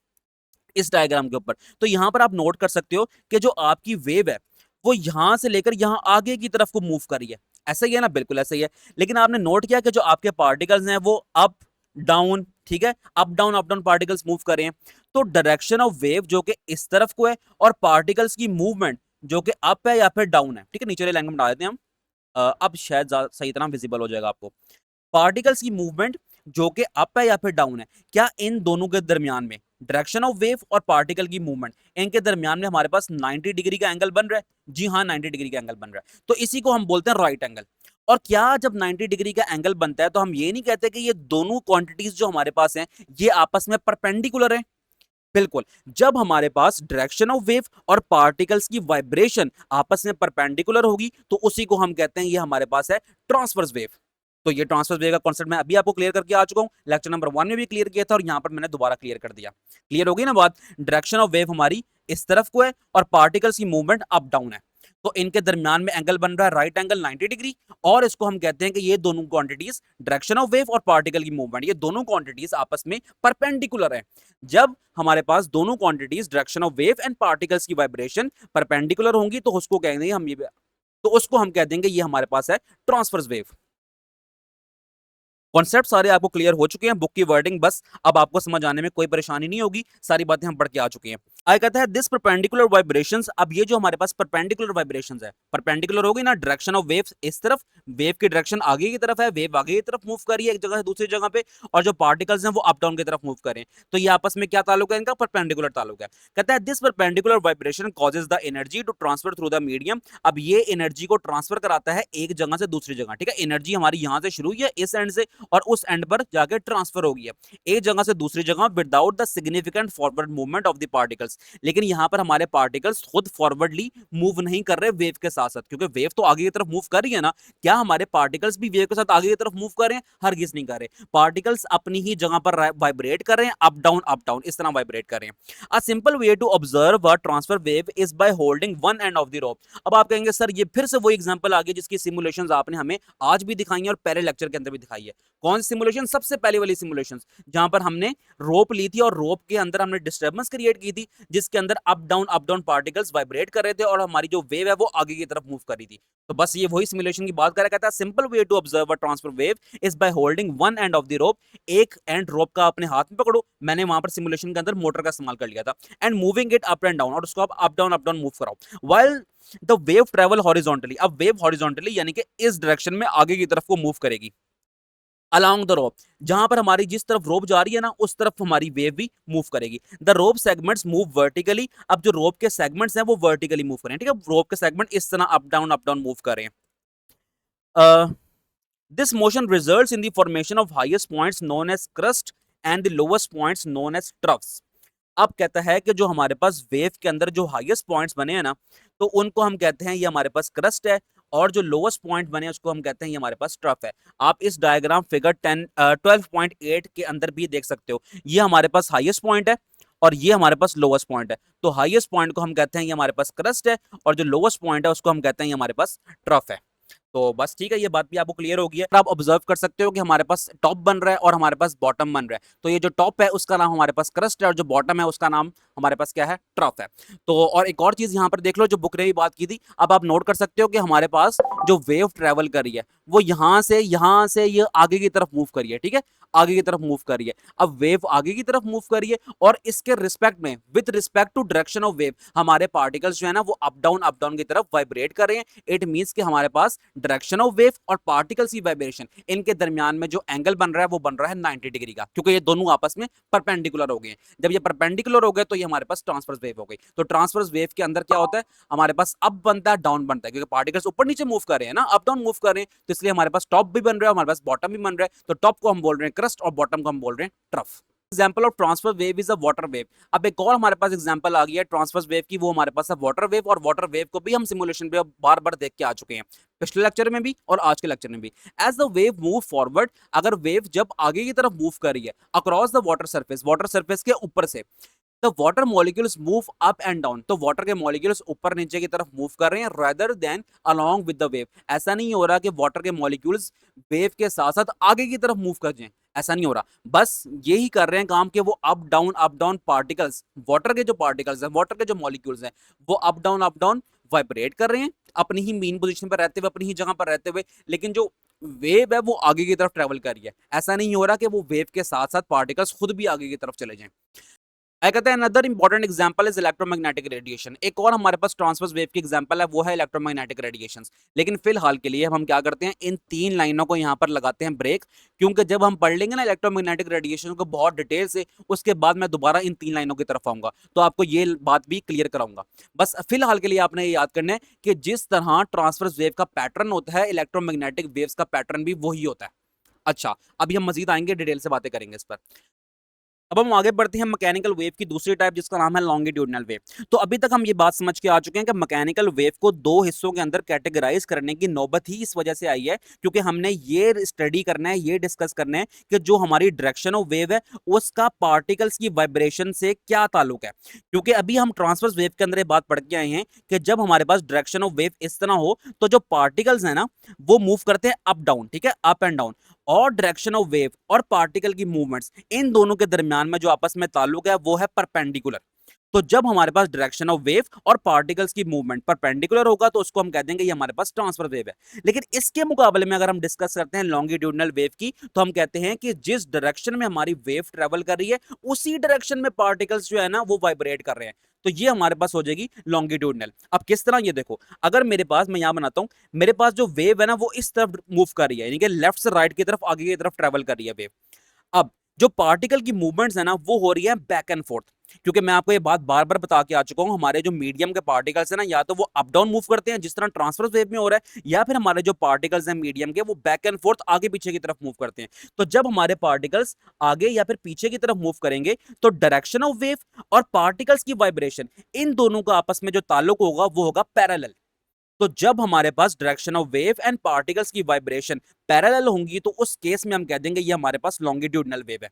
इस डायग्राम के ऊपर, तो यहां पर आप नोट कर सकते हो कि जो आपकी वेव है वो यहां से लेकर यहां आगे की तरफ को मूव कर रही है। ऐसा ही है ना? बिल्कुल ऐसा ही है। लेकिन आपने नोट किया कि जो आपके पार्टिकल्स हैं वो अप डाउन, ठीक है, अप डाउन पार्टिकल्स मूव कर रहे हैं। तो डायरेक्शन ऑफ वेव जो कि इस तरफ को है, और पार्टिकल्स की मूवमेंट जो कि अप है या फिर डाउन है, ठीक है, नीचे वाले लाइन में बना देते हैं हम। अब शायद सही तरह विजिबल हो जाएगा आपको। पार्टिकल्स की मूवमेंट जो कि अप है या फिर डाउन है, क्या इन दोनों के दरमियान में, डायरेक्शन ऑफ वेव और पार्टिकल की मूवमेंट, इनके दरमियान में हमारे पास 90 डिग्री का एंगल बन रहा है। जी हाँ, 90 डिग्री का एंगल बन रहा है, तो इसी को हम बोलते हैं राइट एंगल। और क्या जब 90 डिग्री का एंगल बनता है तो हम ये नहीं कहते कि ये दोनों क्वांटिटीज जो हमारे पास हैं ये आपस में परपेंडिकुलर है? बिल्कुल। जब हमारे पास डायरेक्शन ऑफ वेव और पार्टिकल्स की वाइब्रेशन आपस में परपेंडिकुलर होगी तो उसी को हम कहते हैं ये हमारे पास है ट्रांसवर्स वेव। तो ये ट्रांसवर्स वेव का कॉन्सेप्ट मैं अभी आपको क्लियर करके आ चुका हूं, लेक्चर नंबर 1 में भी क्लियर किया था और यहां पर मैंने दोबारा क्लियर कर दिया। क्लियर हो गई ना बात? डायरेक्शन ऑफ वेव हमारी इस तरफ को है और पार्टिकल्स की मूवमेंट अप डाउन है, तो इनके दरमियान में एंगल बन रहा है राइट एंगल 90 डिग्री। और इसको हम कहते हैं कि ये दोनों क्वांटिटीज, डायरेक्शन ऑफ वेव और पार्टिकल की मूवमेंट, ये दोनों क्वांटिटीज आपस में परपेंडिकुलर है। जब हमारे पास दोनों quantities direction of wave and particles की वाइब्रेशन परपेंडिकुलर होंगी तो उसको कहेंगे हम ये, तो उसको हम कह देंगे ये हमारे पास है ट्रांसवर्स वेव। कॉन्सेप्ट सारे आपको क्लियर हो चुके हैं, बुक की वर्डिंग बस अब आपको समझ आने में कोई परेशानी नहीं होगी, सारी बातें हम पढ़ के आ चुके हैं। आगे कहता है दिस परपेंडिकुलर वाइब्रेशंस, अब ये जो हमारे पास परपेंडिकुलर वाइब्रेशंस है, परपेंडिकुलर होगी ना डायरेक्शन ऑफ वेव्स इस तरफ, वेव की डायरेक्शन आगे की तरफ है, वेव आगे की तरफ मूव कर रही है एक जगह से दूसरी जगह पे, और जो पार्टिकल्स हैं वो अप डाउन की तरफ मूव कर रहे हैं, तो ये आपस में क्या ताल्लुक है इनका, परपेंडिकुलर ताल्लुक है। कहता है this perpendicular vibration causes the energy to transfer through the medium, अब ये एनर्जी को ट्रांसफर कराता है एक जगह से दूसरी जगह, ठीक है, एनर्जी हमारी यहां से शुरू हुई है इस एंड से और उस एंड पर जाके ट्रांसफर हो गई है एक जगह से दूसरी जगह without the significant forward movement of the particles, लेकिन यहां पर हमारे पार्टिकल्स खुद फॉरवर्डली मूव नहीं कर रहे वेव के साथ साथ, क्योंकि वेव तो आगे की तरफ मूव कर रही है ना, क्या हमारे पार्टिकल्स भी वेव के साथ आगे की तरफ मूव कर रहे हैं, हरगिज नहीं कर रहे, पार्टिकल्स अपनी ही जगह पर वाइब्रेट कर रहे हैं, अप डाउन इस तरह वाइब्रेट कर रहे हैं। A simple way to observe a transfer wave is by holding one end of the rope. अब आप कहेंगे सर ये फिर से वो एग्जांपल आ गई जिसकी सिमुलेशंस आपने हमें आज भी दिखाई है और पहले लेक्चर के अंदर भी दिखाई है। कौन सी सिमुलेशन, सबसे पहले वाली सिमुलेशन जहां पर हमने रोप ली थी और रोप के अंदर हमने डिस्टर्बेंस क्रिएट की थी जिसके अंदर अप डाउन पार्टिकल्स वाइब्रेट कर रहे थे और हमारी जो वेव है वो आगे की तरफ मूव कर रही थी। तो बस ये वही सिमुलेशन की बात कर रहा, कहता है simple way to observe a transfer wave is by holding one end of the rope, एक एंड रोप का अपने हाथ में पकड़ो, मैंने वहां पर सिमुलेशन के अंदर मोटर का इस्तेमाल कर लिया था, and moving it up and down, और उसको आप अप डाउन मूव कराओ while the wave travel horizontally, अब वेव हॉरिजॉन्टली यानी कि इस डायरेक्शन में आगे की तरफ को मूव करेगी अलोंग द रोप, जहां पर हमारी जिस तरफ रोप जा रही है ना उस तरफ हमारी वेव भी मूव करेगी। The rope segments move vertically, अब जो रोप के सेगमेंट्स हैं वो वर्टिकली मूव करें, ठीक है, रोप के सेगमेंट इस तरह अप डाउन मूव करें। This motion results in the formation of highest points known as crest and the lowest points known as troughs. अब कहता है कि जो हमारे पास वेव के अंदर जो हाईएस्ट पॉइंट्स बने हैं ना तो उनको हम कहते हैं ये हमारे पास क्रस्ट है, और जो लोएस्ट पॉइंट बने हैं उसको हम कहते हैं ये हमारे पास ट्रफ है। आप इस डायग्राम फिगर 12.8 के अंदर भी देख सकते हो, ये हमारे पास हाईएस्ट पॉइंट है और ये हमारे पास लोएस्ट पॉइंट है, तो हाईएस्ट पॉइंट को हम कहते हैं ये हमारे पास क्रस्ट है और जो लोएस्ट पॉइंट है उसको हम कहते हैं ये हमारे पास ट्रफ है। तो बस ठीक है, ये बात भी आपको क्लियर होगी है। आप ऑब्जर्व कर सकते हो कि हमारे पास टॉप बन रहा है और हमारे पास बॉटम बन रहा है, तो ये जो टॉप है उसका नाम हमारे पास क्रस्ट है और जो बॉटम है उसका नाम हमारे पास क्या है, ट्रफ है। तो और एक और चीज यहाँ पर देख लो, जो बुक ने भी बात की थी, अब आप नोट कर सकते हो कि हमारे पास जो वेव ट्रेवल कर रही है वो यहाँ से ये आगे की तरफ मूव करी है, ठीक है, आगे की तरफ मूव कर रही है। अब वेव आगे की तरफ मूव कर रही है और इसके रिस्पेक्ट में with respect to direction of wave हमारे पार्टिकल्स जो है ना वो अप डाउन की तरफ वाइब्रेट कर रहे हैं। इट मींस कि हमारे पास डायरेक्शन ऑफ वेव और पार्टिकल्स की वाइब्रेशन इनके दरमियान में जो एंगल बन रहा है वो बन रहा है 90 डिग्री का, क्योंकि ये दोनों आपस में परपेंडिकुलर हो गए। जब ये परपेंडिकुलर हो गए तो ये हमारे पास ट्रांसवर्स वेव हो गई। तो ट्रांसवर्स वेव के अंदर क्या होता है, हमारे पास अप बनता है डाउन बनता है, क्योंकि पार्टिकल्स ऊपर नीचे मूव कर रहे हैं ना, अप डाउन मूव कर रहे हैं, तो इसलिए हमारे पास टॉप भी बन रहा है, हमारे पास बॉटम भी बन रहा है। तो टॉप को हम बोल रहे हैं क्रस्ट और बॉटम को हम बोल रहे हैं trough. Example of transfer wave is a water wave. अब एक और हमारे पास एग्जाम्पल आ गया है ट्रांसफर वेव की, वो हमारे पास है वाटर वेव, और वाटर वेव को भी हम सिमुलेशन पे बार बार देख के आ चुके हैं, पिछले लेक्चर में भी और आज के लेक्चर में भी। As the wave move forward, अगर वेव जब आगे की तरफ मूव कर रही है अक्रॉस द वाटर सरफेस के ऊपर से, the water molecules move up and down, तो वाटर के मॉलिक्यूल्स ऊपर नीचे की तरफ मूव कर रहे हैं rather than along with the wave. ऐसा नहीं हो रहा कि वाटर के मॉलिक्यूल्स वेव के साथ साथ आगे की तरफ मूव कर जाएं, ऐसा नहीं हो रहा, बस यही कर रहे हैं काम कि वो अप डाउन पार्टिकल्स, वाटर के जो पार्टिकल्स हैं, वाटर के जो मॉलिक्यूल्स हैं वो अप डाउन वाइब्रेट कर रहे हैं अपनी ही मीन पोजीशन पर रहते हुए, अपनी ही जगह पर रहते हुए, लेकिन जो वेव है वो आगे की तरफ ट्रेवल कर रही है। ऐसा नहीं हो रहा कि वो वेव के साथ साथ पार्टिकल्स खुद भी आगे की तरफ चले जाएं। कहते हैं another important example is electromagnetic radiation. एक और हमारे पास ट्रांसवर्स वेव की एग्जांपल है वो है इलेक्ट्रोमैग्नेटिक रेडिएशंस। लेकिन फिलहाल के लिए हम क्या करते हैं, इन तीन लाइनों को यहाँ पर लगाते हैं ब्रेक, क्योंकि जब हम पढ़ लेंगे ना इलेक्ट्रोमैग्नेटिक रेडिएशन को बहुत डिटेल से, उसके बाद मैं दोबारा इन तीन लाइनों की तरफ आऊंगा तो आपको ये बात भी क्लियर कराऊंगा। बस फिलहाल के लिए आपने ये याद करना है कि जिस तरह ट्रांसवर्स वेव का पैटर्न होता है इलेक्ट्रोमैग्नेटिक वेव्स का पैटर्न भी वही होता है। अच्छा, अभी हम मजीद आएंगे, डिटेल से बातें करेंगे इस पर। अब हम आगे बढ़ते हैं मैकेनिकल वेव की दूसरी टाइप जिसका नाम है लॉन्गिट्यूडनल वेव। तो अभी तक हम ये बात समझ के आ चुके हैं कि मैकेनिकल वेव को दो हिस्सों के अंदर कैटेगराइज करने की नौबत ही इस वजह से आई है क्योंकि हमने ये स्टडी करना है, ये डिस्कस करना है कि जो हमारी डायरेक्शन ऑफ वेव है उसका पार्टिकल्स की वाइब्रेशन से क्या ताल्लुक है। क्योंकि अभी हम ट्रांसवर्स वेव के अंदर ये बात पढ़ के आए हैं कि जब हमारे पास डायरेक्शन ऑफ वेव इस तरह हो तो जो पार्टिकल्स है ना वो मूव करते हैं अप डाउन, ठीक है, अप एंड डाउन, और डायरेक्शन ऑफ वेव और पार्टिकल की मूवमेंट्स इन दोनों के दरमियान में जो आपस में ताल्लुक है वो है परपेंडिकुलर। तो जब हमारे पास डायरेक्शन ऑफ वेव और पार्टिकल्स की मूवमेंट परपेंडिकुलर होगा तो उसको हम कह देंगे ये हमारे पास ट्रांसफर वेव है। लेकिन इसके मुकाबले में अगर हम डिस्कस करते हैं लॉन्गिट्यूडनल वेव की, तो हम कहते हैं कि जिस डायरेक्शन में हमारी वेव ट्रेवल कर रही है उसी डायरेक्शन में पार्टिकल्स जो है ना वो वाइब्रेट कर रहे हैं, तो ये हमारे पास हो जाएगी लॉन्गिट्यूडनल। अब किस तरह, ये देखो, अगर मेरे पास, मैं यहां बनाता हूं, मेरे पास जो वेव है ना वो इस तरफ मूव कर रही है, यानी कि लेफ्ट से राइट की तरफ, आगे की तरफ ट्रेवल कर रही है वेव। अब जो पार्टिकल की मूवमेंट्स है ना वो हो रही है बैक एंड फोर्थ, क्योंकि मैं आपको ये बात बार बार बता के आ चुका हूं, हमारे जो मीडियम के पार्टिकल्स है ना या तो वो अप डाउन मूव करते हैं जिस तरह ट्रांसवर्स वेव में हो रहा है, या फिर हमारे जो पार्टिकल्स हैं मीडियम के वो बैक एंड फोर्थ, आगे पीछे की तरफ मूव करते हैं। तो जब हमारे पार्टिकल्स आगे या फिर पीछे की तरफ मूव करेंगे तो डायरेक्शन ऑफ वेव और पार्टिकल्स की वाइब्रेशन, इन दोनों का आपस में जो ताल्लुक होगा वो होगा पैरेलल। तो जब हमारे पास direction of wave and particles की वाइब्रेशन पैरेलल होंगी तो उस केस में हम कह देंगे ये हमारे पास लॉन्गिट्यूडनल वेव है।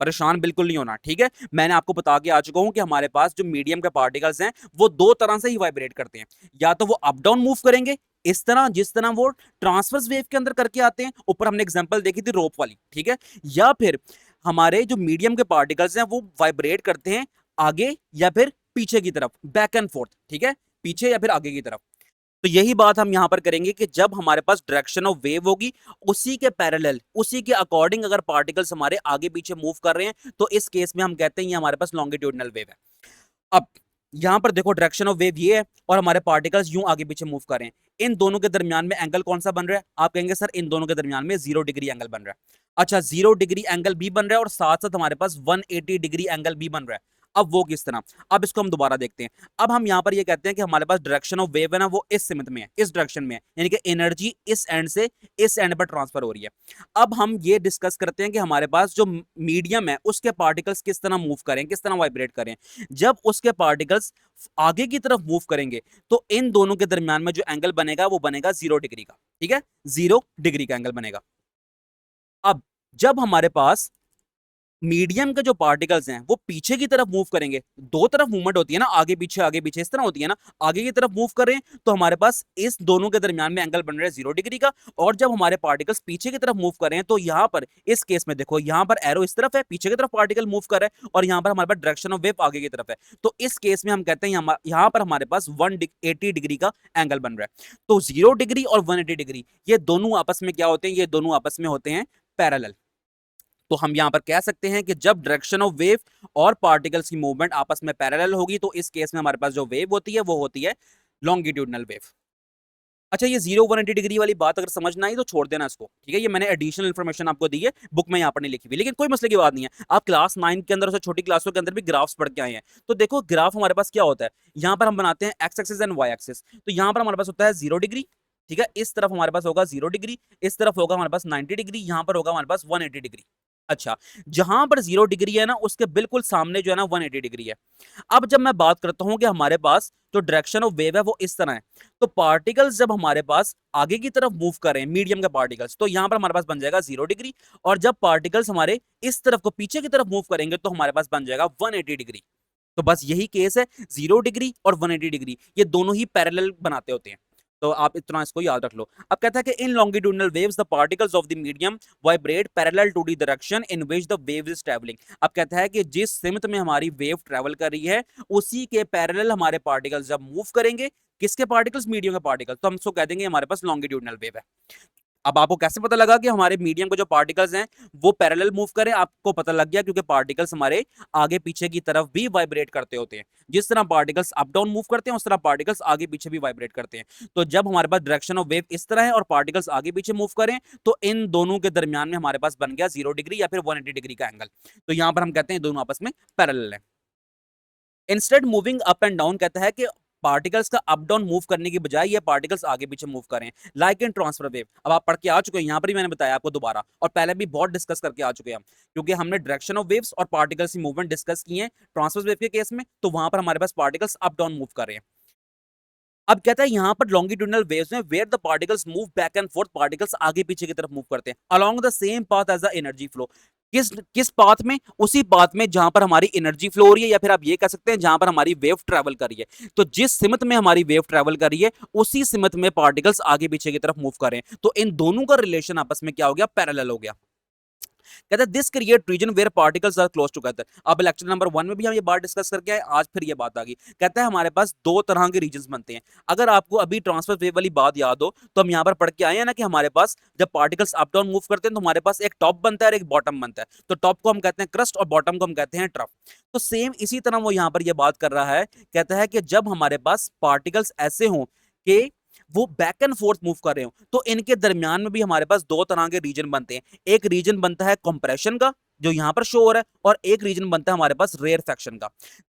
परेशान बिल्कुल नहीं होना, ठीक है। मैंने आपको बता के आ चुका हूं कि हमारे पास जो मीडियम के पार्टिकल्स हैं वो दो तरह से ही वाइब्रेट करते हैं, या तो वो अप डाउन मूव करेंगे इस तरह जिस तरह वो ट्रांसवर्स वेव के अंदर करके आते हैं, ऊपर हमने एग्जांपल देखी थी रोप वाली, ठीक है, या फिर हमारे जो मीडियम के पार्टिकल्स हैं वो वाइब्रेट करते हैं आगे या फिर पीछे की तरफ, बैक एंड फोर्थ, ठीक है, पीछे या फिर आगे की तरफ। तो यही बात हम यहां पर करेंगे कि जब हमारे पास डायरेक्शन ऑफ वेव होगी उसी के पैरेलल, उसी के अकॉर्डिंग अगर पार्टिकल्स हमारे आगे पीछे मूव कर रहे हैं तो इस केस में हम कहते हैं ये हमारे पास लॉन्गिट्यूडनल वेव है। अब यहां पर देखो डायरेक्शन ऑफ वेव ये है और हमारे पार्टिकल्स यूं आगे पीछे मूव कर रहे हैं, इन दोनों के दरमियान में एंगल कौन सा बन रहा है? आप कहेंगे सर इन दोनों के दरमियान में 0 डिग्री एंगल बन रहा है। अच्छा, 0 डिग्री एंगल भी बन रहा है और साथ साथ हमारे पास 180 डिग्री एंगल भी बन रहा है। अब वो किस तरह, अब इसको हम दोबारा देखते हैं। अब हम यहां पर ये कहते हैं कि हमारे पास डायरेक्शन ऑफ वेव है ना वो इस सिमत में है, इस डायरेक्शन में है, यानी कि एनर्जी इस एंड से इस एंड पर ट्रांसफर हो रही है। अब हम ये डिस्कस करते हैं कि हमारे पास जो मीडियम है उसके पार्टिकल्स किस तरह मूव करें, किस तरह वाइब्रेट करें। जब उसके पार्टिकल्स आगे की तरफ मूव करेंगे तो इन दोनों के दरमियान में जो एंगल बनेगा वो बनेगा 0 डिग्री का, ठीक है, 0 डिग्री का एंगल बनेगा। अब जब हमारे पास मीडियम के जो पार्टिकल्स हैं वो पीछे की तरफ मूव करेंगे, दो तरफ मूवमेंट होती है ना, आगे पीछे इस तरह होती है ना, आगे की तरफ मूव कर रहे हैं तो हमारे पास इस दोनों के दरमियान में एंगल बन रहा है 0 डिग्री का। और जब हमारे पार्टिकल्स पीछे की तरफ मूव कर रहे हैं तो यहां पर इस केस में देखो, यहां पर एरो इस तरफ है, पीछे की तरफ पार्टिकल मूव कर रहा है और यहां पर हमारे पास डायरेक्शन ऑफ वेव आगे की तरफ है, तो इस केस में हम कहते हैं यहां पर हमारे पास 180 डिग्री का एंगल बन रहा है। तो 0 डिग्री और 180 डिग्री ये दोनों आपस में क्या होते हैं? ये दोनों आपस में होते हैं पैरेलल। तो हम यहां पर कह सकते हैं कि जब डायरेक्शन ऑफ वेव और पार्टिकल्स की मूवमेंट आपस में पैरेलल होगी तो इस केस में हमारे पास जो वेव होती है वो होती है लॉन्गिट्यूडनल वेव। अच्छा, ये 0 180 डिग्री वाली बात अगर समझ ना आई तो छोड़ देना इसको, ठीक है, ये मैंने एडिशनल इन्फॉर्मेशन आपको दी है, बुक में यहाँ पर नहीं लिखी हुई, लेकिन कोई मसले की बात नहीं है। आप क्लास 9 के अंदर, छोटी क्लासों के अंदर भी ग्राफ्स पढ़ के आए हैं, तो देखो ग्राफ हमारे पास क्या होता है, यहाँ पर हम बनाते हैं X axis and Y axis. तो यहाँ पर हमारे पास होता है 0 डिग्री, ठीक है, इस तरफ हमारे पास होगा 0 डिग्री, इस तरफ होगा हमारे पास 90 डिग्री, यहाँ पर होगा हमारे पास 180 डिग्री। अच्छा, जहां पर 0 डिग्री है ना उसके बिल्कुल सामने जो है ना 180 डिग्री है। अब जब मैं बात करता हूं कि हमारे पास जो डायरेक्शन ऑफ वेव है वो इस तरह है, तो पार्टिकल्स जब हमारे पास आगे की तरफ मूव करें, मीडियम के पार्टिकल्स, तो यहां पर हमारे पास बन जाएगा 0 डिग्री, और जब पार्टिकल्स हमारे इस तरफ को पीछे की तरफ मूव करेंगे तो हमारे पास बन जाएगा 180 डिग्री। तो बस यही केस है, 0 डिग्री और 180 डिग्री ये दोनों ही पैरेलल बनाते होते हैं। तो आप इतना इसको याद रख लो। अब कहता है कि in longitudinal waves the particles of the medium vibrate parallel to the direction in which the wave is travelling. अब कहता है कि जिस सिमत में हमारी वेव ट्रैवल कर रही है उसी के पैरेलल हमारे पार्टिकल्स जब मूव करेंगे, किसके पार्टिकल्स? मीडियम के पार्टिकल्स, तो हम इसको कह देंगे हमारे पास लॉन्गिट्यूडनल वेव है। अब आपको कैसे पता लगा कि हमारे मीडियम के जो पार्टिकल्स हैं वो पैरेलल मूव करें? आपको पता लग गया क्योंकि पार्टिकल्स हमारे आगे पीछे की तरफ भी वाइब्रेट करते होते हैं। जिस तरह पार्टिकल्स अप डाउन मूव करते हैं उस तरह पार्टिकल्स आगे पीछे भी वाइब्रेट करते हैं। तो जब हमारे पास डायरेक्शन ऑफ वेव इस तरह है और पार्टिकल्स आगे पीछे मूव करें तो इन दोनों के दरमियान में हमारे पास बन गया 0 डिग्री या फिर 180 डिग्री का एंगल। तो यहां पर हम कहते हैं दोनों आपस में पैरेलल है। Instead moving up and down, कहता है कि पार्टिकल्स का अप डाउन मूव करने की बजाय ये पार्टिकल्स आगे पीछे मूव करें, लाइक इन ट्रांसफर वेव। अब आप पढ़ के आ चुके हैं, यहां पर ही मैंने बताया आपको दोबारा, और पहले भी बहुत डिस्कस करके आ चुके हैं हम, क्योंकि हमने डायरेक्शन ऑफ वेव्स और पार्टिकल्स की मूवमेंट डिस्कस की है ट्रांसफर वेव के केस में, तो वहां पर हमारे पास पार्टिकल्स अप डाउन मूव कर रहे हैं। अब कहता है यहां पर लॉन्गिट्यूडनल वेव्स में where the particles move back and forth, पार्टिकल्स आगे पीछे की तरफ मूव करते हैं along the same path as the energy flow. किस किस पाथ में? उसी पाथ में जहां पर हमारी एनर्जी फ्लो हो रही है, या फिर आप ये कह सकते हैं जहां पर हमारी वेव ट्रैवल कर रही है। तो जिस सिमत में हमारी वेव ट्रैवल कर रही है उसी सिमत में पार्टिकल्स आगे पीछे की तरफ मूव कर रहे हैं, तो इन दोनों का रिलेशन आपस में क्या हो गया? पैरेलल हो गया। कहता है this create region where particles are close together. अब लेक्चर नंबर 1 में भी हम ये बात डिस्कस करके आए, आज फिर ये बात आ गई। कहता है हमारे पास दो तरह के रीजन बनते हैं। अगर आपको अभी ट्रांसफर वेव वाली बात याद हो तो हम यहाँ पर पढ़ के आए हैं ना कि हमारे पास जब पार्टिकल्स अप डाउन मूव करते हैं तो हमारे पास एक टॉप बनता है और एक बॉटम बनता है। तो टॉप को हम कहते हैं क्रस्ट और बॉटम को हम कहते हैं ट्रफ। तो सेम इसी तरह वो यहाँ पर ये बात कर रहा है, कहता है कि जब हमारे पास पार्टिकल्स ऐसे हों कि वो बैक एंड फोर्थ मूव कर रहे हो तो इनके दरमियान में भी हमारे पास दो तरह के रीजन बनते हैं। एक रीजन बनता है कंप्रेशन का जो यहां पर शो हो रहा है, और एक रीजन बनता है हमारे पास रेयरफेक्शन का।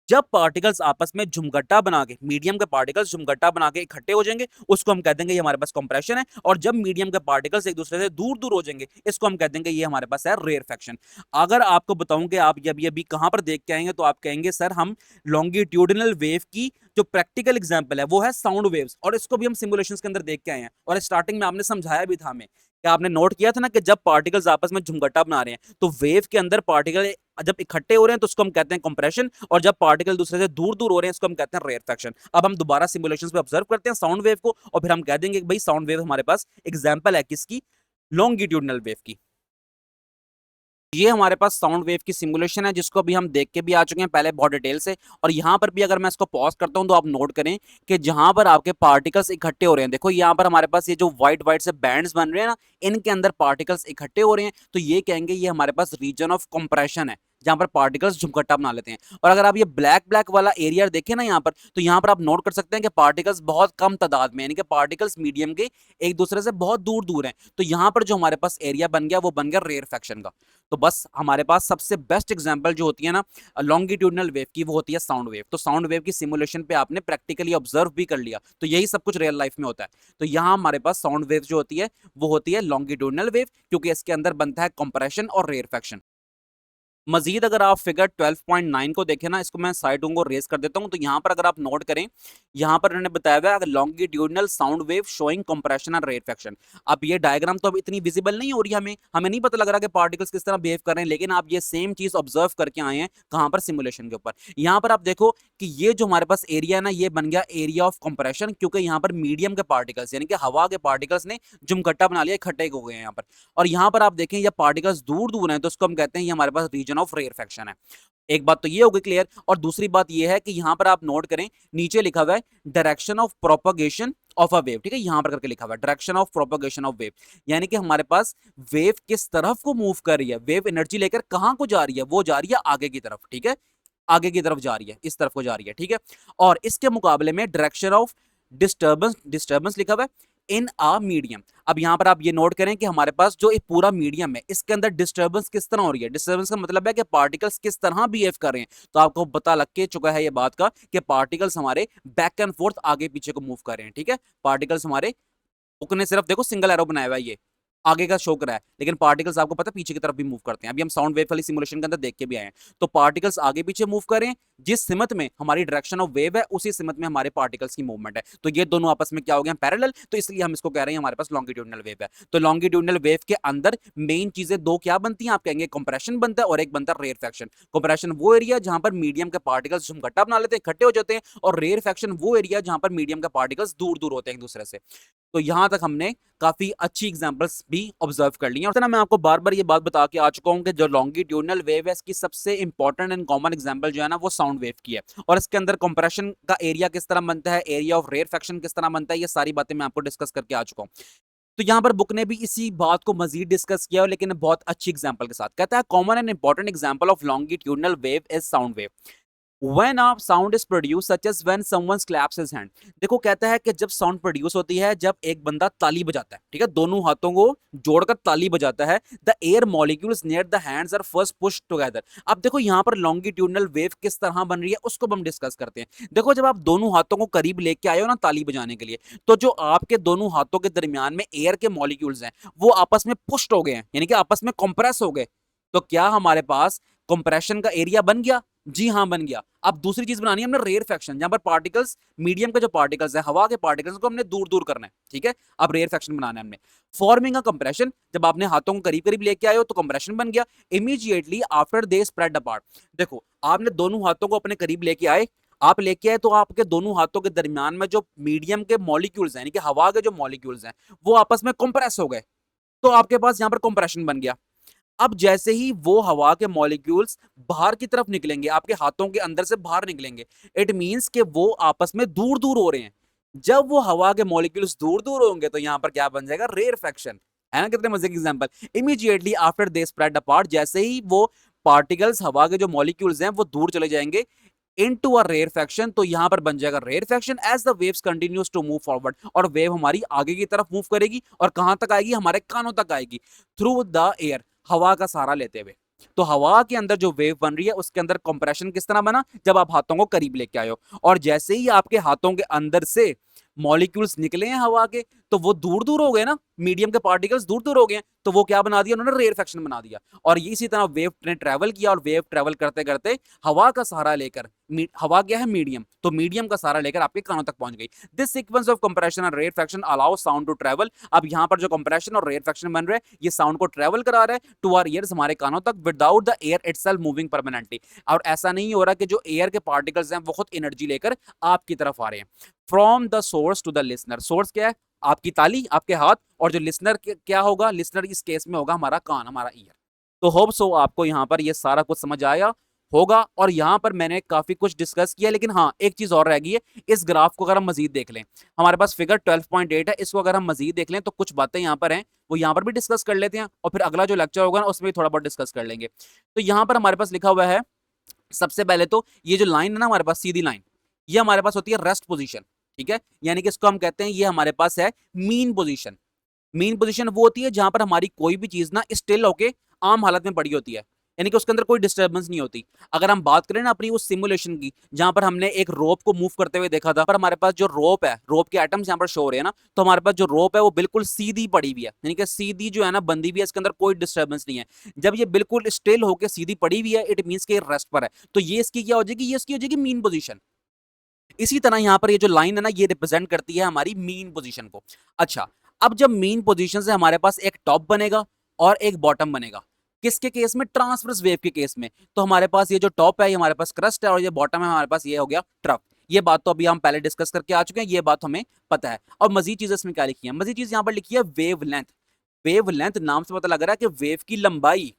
जब पार्टिकल्स आपस में झुमघट्टा बना के, मीडियम के पार्टिकल्स झुमघट्टा बना के इकट्ठे हो जाएंगे, उसको हम कह देंगे ये हमारे पास कंप्रेशन है। और जब मीडियम के पार्टिकल्स एक दूसरे से दूर दूर हो जाएंगे, इसको हम कह देंगे ये हमारे पास है रेयरफेक्शन। अगर आपको बताऊं कि आप अभी अभी कहां पर देख के आएंगे तो आप कहेंगे सर हम लॉन्गिट्यूडिनल वेव की जो प्रैक्टिकल एग्जांपल है वो है साउंड वेव्स, और इसको भी हम सिमुलेशंस के अंदर देख के आए हैं। और स्टार्टिंग में आपने समझाया भी था हमें, क्या आपने नोट किया था ना कि जब पार्टिकल्स आपस में झुमघट्टा बना रहे हैं तो वेव के अंदर पार्टिकल जब इकट्ठे हो रहे हैं तो उसको हम कहते हैं कंप्रेशन, और जब पार्टिकल दूसरे से दूर दूर हो रहे हैं इसको हम कहते हैं रेयरफेक्शन। अब हम दोबारा सिमुलेशंस पे ऑब्जर्व करते हैं साउंड वेव को, और फिर हम कह देंगे कि भाई साउंड वेव हमारे पास एग्जांपल है किसकी, लॉन्गिट्यूडिनल वेव की। ये हमारे पास साउंड वेव की सिमुलेशन है जिसको भी हम देख के भी आ चुके हैं पहले बहुत डिटेल से। और यहाँ पर भी अगर मैं इसको पॉज करता हूँ तो आप नोट करें कि जहां पर आपके पार्टिकल्स इकट्ठे हो रहे हैं, देखो यहाँ पर हमारे पास ये जो व्हाइट व्हाइट से बैंड्स बन रहे हैं ना, इनके अंदर पार्टिकल्स इकट्ठे हो रहे हैं, तो ये कहेंगे ये हमारे पास रीजन ऑफ कंप्रेशन है जहां पर पार्टिकल्स झुमघट्टा बना लेते हैं। और अगर आप ये ब्लैक ब्लैक वाला एरिया देखें ना यहाँ पर, तो यहाँ पर आप नोट कर सकते हैं कि पार्टिकल्स बहुत कम तादाद में, यानी कि पार्टिकल्स मीडियम के एक दूसरे से बहुत दूर दूर हैं। तो यहाँ पर जो हमारे पास एरिया बन गया वो बन गया रेयरफेक्शन का। तो बस हमारे पास सबसे बेस्ट एग्जांपल जो होती है ना लॉन्गिट्यूडिनल वेव की, वो होती है साउंड वेव। तो साउंड वेव की सिमुलेशन पे आपने प्रैक्टिकली ऑब्जर्व भी कर लिया, तो यही सब कुछ रियल लाइफ में होता है। तो यहाँ हमारे पास साउंड वेव जो होती है वो होती है लॉन्गिट्यूडिनल वेव, क्योंकि इसके अंदर बनता है कंप्रेशन और रेयरफेक्शन। मजीद अगर आप फिगर 12.9 को देखें ना, इसको मैं साइडों को रेज कर देता हूं, तो यहां पर अगर आप नोट करें, यहां पर उन्होंने बताया हुआ है longitudinal sound wave showing compression and rarefaction. अब ये डायग्राम तो अब इतनी विजिबल नहीं हो रही, हमें नहीं पता लग रहा कि पार्टिकल्स किस तरह बिहेव कर रहे हैं, लेकिन आप ये सेम चीज ऑब्जर्व करके आए हैं कहां पर, सिमुलेशन के ऊपर। यहां पर आप देखो कि ये जो हमारे पास एरिया है ना, ये बन गया एरिया ऑफ कंप्रेशन, क्योंकि यहाँ पर मीडियम के पार्टिकल्स यानी कि हवा के पार्टिकल्स ने जुमकट्टा बना लिया, इकट्ठे हो गए हैं यहाँ पर। और यहाँ पर आप देखें ये पार्टिकल्स दूर दूर हैं, तो उसको हम कहते हैं ये हमारे पास रीजन ऑफ रेयरफेक्शन है। एक बात तो ये होगी क्लियर। और दूसरी बात ये है कि यहां पर आप नोट करें, नीचे लिखा हुआ है direction of propagation of a wave, ठीक है, यहां पर करके लिखा हुआ है direction of propagation of wave, यानी कि हमारे पास वेव किस तरफ को मूव कर रही है, वेव एनर्जी लेकर कहां को जा रही है, वो जा रही है आगे की तरफ, ठीक है, आगे की तरफ जा रही है, इस तरफ को जा रही है, ठीक है। और इसके मुकाबले में डायरेक्शन ऑफ डिस्टर्बेंस लिखा हुआ है इन आ मीडियम। अब यहां पर आप ये नोट करें कि हमारे पास जो एक पूरा मीडियम है इसके अंदर डिस्टर्बेंस किस तरह हो रही है। डिस्टर्बेंस का मतलब है कि पार्टिकल्स किस तरह बिहेव कर रहे हैं। तो आपको पता लग के चुका है ये बात का कि पार्टिकल्स हमारे बैक एंड फोर्थ आगे पीछे को मूव कर रहे हैं, ठीक है। पार्टिकल्स हमारे ने सिर्फ देखो सिंगल एरो बनाया हुआ है, ये आगे का शो करा है, लेकिन पार्टिकल्स आपको पता है पीछे की तरफ भी मूव करते हैं। अभी हम साउंड वेव वाली सिमुलेशन के अंदर देख के भी आए हैं। तो पार्टिकल्स आगे पीछे मूव कर रहे हैं, जिस सिमत में हमारी डायरेक्शन ऑफ वेव है उसी सिमत में हमारे पार्टिकल्स की मूवमेंट है। तो ये दोनों आपस में क्या हो गए हैं, पैरेलल। तो इसलिए हम इसको कह रहे हैं हमारे पास लॉन्गिट्यूडिनल वेव है। तो लॉन्गिट्यूडिनल वेव के अंदर मेन चीजें दो क्या बनती हैं, आप कहेंगे कंप्रेशन बनता है और एक बनता है रेयरफेक्शन। कंप्रेशन वो एरिया जहां पर मीडियम के पार्टिकल्स झुमघट्टा बना लेते हैं, इकट्ठे हो जाते हैं, और रेयरफेक्शन वो एरिया जहां पर मीडियम के पार्टिकल्स दूर दूर होते हैं एक दूसरे से। तो यहां तक हमने काफी अच्छी एग्जांपल्स भी ऑब्जर्व कर ली हैं। और ना मैं आपको बार बार ये बात बता के आ चुका हूं कि जो लॉन्गिट्यूडिनल वेव है इसकी सबसे इंपॉर्टेंट एंड कॉमन एग्जांपल जो है ना वो साउंड वेव की है। और इसके अंदर कंप्रेशन का एरिया किस तरह बनता है, एरिया ऑफ रेयरफेक्शन किस तरह बनता है, ये सारी बातें मैं आपको डिस्कस करके आ चुका हूं। तो यहां पर बुक ने भी इसी बात को मजीद डिस्कस किया, लेकिन बहुत अच्छी एग्जांपल के साथ। कहता है common and important example of longitudinal wave is sound wave when a sound is produced such as when someone claps his hand। देखो कहता है कि जब साउंड प्रोड्यूस होती है जब एक बंदा ताली बजाता है, ठीक है, दोनों हाथों को जोड़कर ताली बजाता है, the air molecules near the hands are first push together. अब देखो यहाँ पर लॉन्गिट्यूडिनल वेव किस तरह बन रही है उसको हम डिस्कस करते हैं। देखो जब आप दोनों हाथों को करीब लेके आए हो ना ताली बजाने के लिए, तो जो आपके दोनों हाथों के दरमियान में एयर के मॉलिक्यूल्स हैं वो आपस में पुश्ड हो गए हैं, यानी कि आपस में कंप्रेस हो गए। तो क्या हमारे पास कंप्रेशन का एरिया बन गया? जी हां बन गया। अब दूसरी चीज बनानी है हमने रेयरफेक्शन, जहां पर पार्टिकल्स मीडियम के जो पार्टिकल्स है हवा के पार्टिकल्स को हमने दूर दूर करना है, ठीक है। अब रेयरफेक्शन बनाना है हमने। फॉर्मिंग अ कंप्रेशन, जब आपने हाथों को करीब करीब लेके आए हो तो कंप्रेशन बन गया। Immediately after they spread apart, देखो आपने दोनों हाथों को अपने करीब लेके आए, आप लेके आए तो आपके दोनों हाथों के दरमियान में जो मीडियम के मॉलिक्यूल्स हैं यानी कि हवा के जो मॉलिक्यूल्स हैं वो आपस में कंप्रेस हो गए, तो आपके पास यहां पर कंप्रेशन बन गया। अब जैसे ही वो हवा के मॉलिक्यूल्स बाहर की तरफ निकलेंगे, आपके हाथों के अंदर से बाहर निकलेंगे, इट मींस कि वो आपस में दूर दूर हो रहे हैं। जब वो हवा के मॉलिक्यूल्स दूर दूर होंगे तो यहां पर क्या बन जाएगा, रेयरफेक्शन। है ना, कितने मजे की example. Immediately after they spread apart, जैसे ही वो पार्टिकल्स, हवा के जो मॉलिक्यूल्स हैं वो दूर चले जाएंगे इनटू अ रेयरफेक्शन, तो यहां पर बन जाएगा rarefaction as the waves continues to move forward, और वेव हमारी आगे की तरफ मूव करेगी और कहां तक आएगी, हमारे कानों तक आएगी, थ्रू द एयर, हवा का सहारा लेते हुए। तो हवा के अंदर जो वेव बन रही है उसके अंदर कंप्रेशन किस तरह बना, जब आप हाथों को करीब लेके आए हो, और जैसे ही आपके हाथों के अंदर से मॉलिक्यूल्स निकले हैं हवा के, तो वो दूर दूर हो गए ना, मीडियम के पार्टिकल्स दूर दूर हो गए, तो वो क्या बना दिया उन्होंने, रेयरफेक्शन बना दिया। और इसी तरह वेव ने ट्रेवल किया, और वेव ट्रेवल करते करते हवा का सहारा लेकर, हवा क्या है मीडियम, तो मीडियम का सहारा लेकर आपके कानों तक पहुंच गई। This sequence of compression and rarefaction allow sound to travel. अब यहां पर जो कंप्रेशन और रेयरफेक्शन बन रहा है, ये साउंड को ट्रेवल करा रहा है टू आवर ईयर्स, हमारे कानों तक, without the air itself moving permanently. और ऐसा नहीं हो रहा कि जो एयर के पार्टिकल्स हैं वो खुद एनर्जी लेकर आपकी तरफ आ रहे हैं। From the source to the listener, source क्या है, आपकी ताली, आपके हाथ, और जो लिसनर क्या होगा, लिसनर इस केस में होगा हमारा कान, हमारा ईयर। तो होप सो आपको यहाँ पर ये सारा कुछ समझ आया होगा, और यहाँ पर मैंने काफी कुछ डिस्कस किया, लेकिन हाँ एक चीज और रह गई है। इस ग्राफ को अगर हम मजीद देख लें, हमारे पास फिगर 12.8 है, इसको अगर हम मजीद देख लें तो कुछ बातें यहाँ पर हैं वो यहाँ पर भी डिस्कस कर लेते हैं, और फिर अगला जो लेक्चर होगा ना उसमें भी थोड़ा बहुत डिस्कस कर लेंगे। तो यहाँ पर हमारे पास लिखा हुआ है, सबसे पहले तो ये जो लाइन है ना हमारे पास, सीधी लाइन, ये हमारे पास होती है रेस्ट पोजीशन। ठीक है, यानी कि इसको हम कहते हैं, ये हमारे पास है मीन पोजीशन। मीन पोजीशन वो होती है जहां पर हमारी कोई भी चीज ना स्टिल होके आम हालत में पड़ी होती है, यानी कि उसके अंदर कोई डिस्टर्बेंस नहीं होती। अगर हम बात करें ना अपनी उस सिमुलेशन की जहां पर हमने एक रोप को मूव करते हुए देखा था, पर हमारे पास जो रोप है, रोप के एटम्स यहां पर शो हो रहे हैं ना, तो हमारे पास जो रोप है वो बिल्कुल सीधी पड़ी हुई है, यानी कि सीधी जो है ना बंदी हुई है, इसके अंदर कोई डिस्टर्बेंस नहीं है। जब ये बिल्कुल स्टिल होकर सीधी पड़ी हुई है, इट मीन्स के रेस्ट पर है, तो ये इसकी क्या हो जाएगी, ये इसकी हो जाएगी मीन पोजीशन। इसी तरह यहां पर ये जो लाइन है ना, ये रिप्रेजेंट करती है हमारी मीन पोजीशन को। अच्छा, अब जब मीन पोजीशन से हमारे पास एक टॉप बनेगा और एक बॉटम बनेगा, किसके केस में, ट्रांसवर्स वेव के केस में, तो हमारे पास ये जो टॉप है ये हमारे पास क्रस्ट है, और ये बॉटम है हमारे पास ये हो गया ट्रफ। ये बात तो अभी हम पहले डिस्कस करके आ चुके हैं, ये बात हमें पता है। और मजीद चीज इसमें क्या लिखी है, मजीद चीज यहां पर लिखी है वेव लेंथ। वेव लेंथ नाम से पता लग रहा है कि वेव की लंबाई।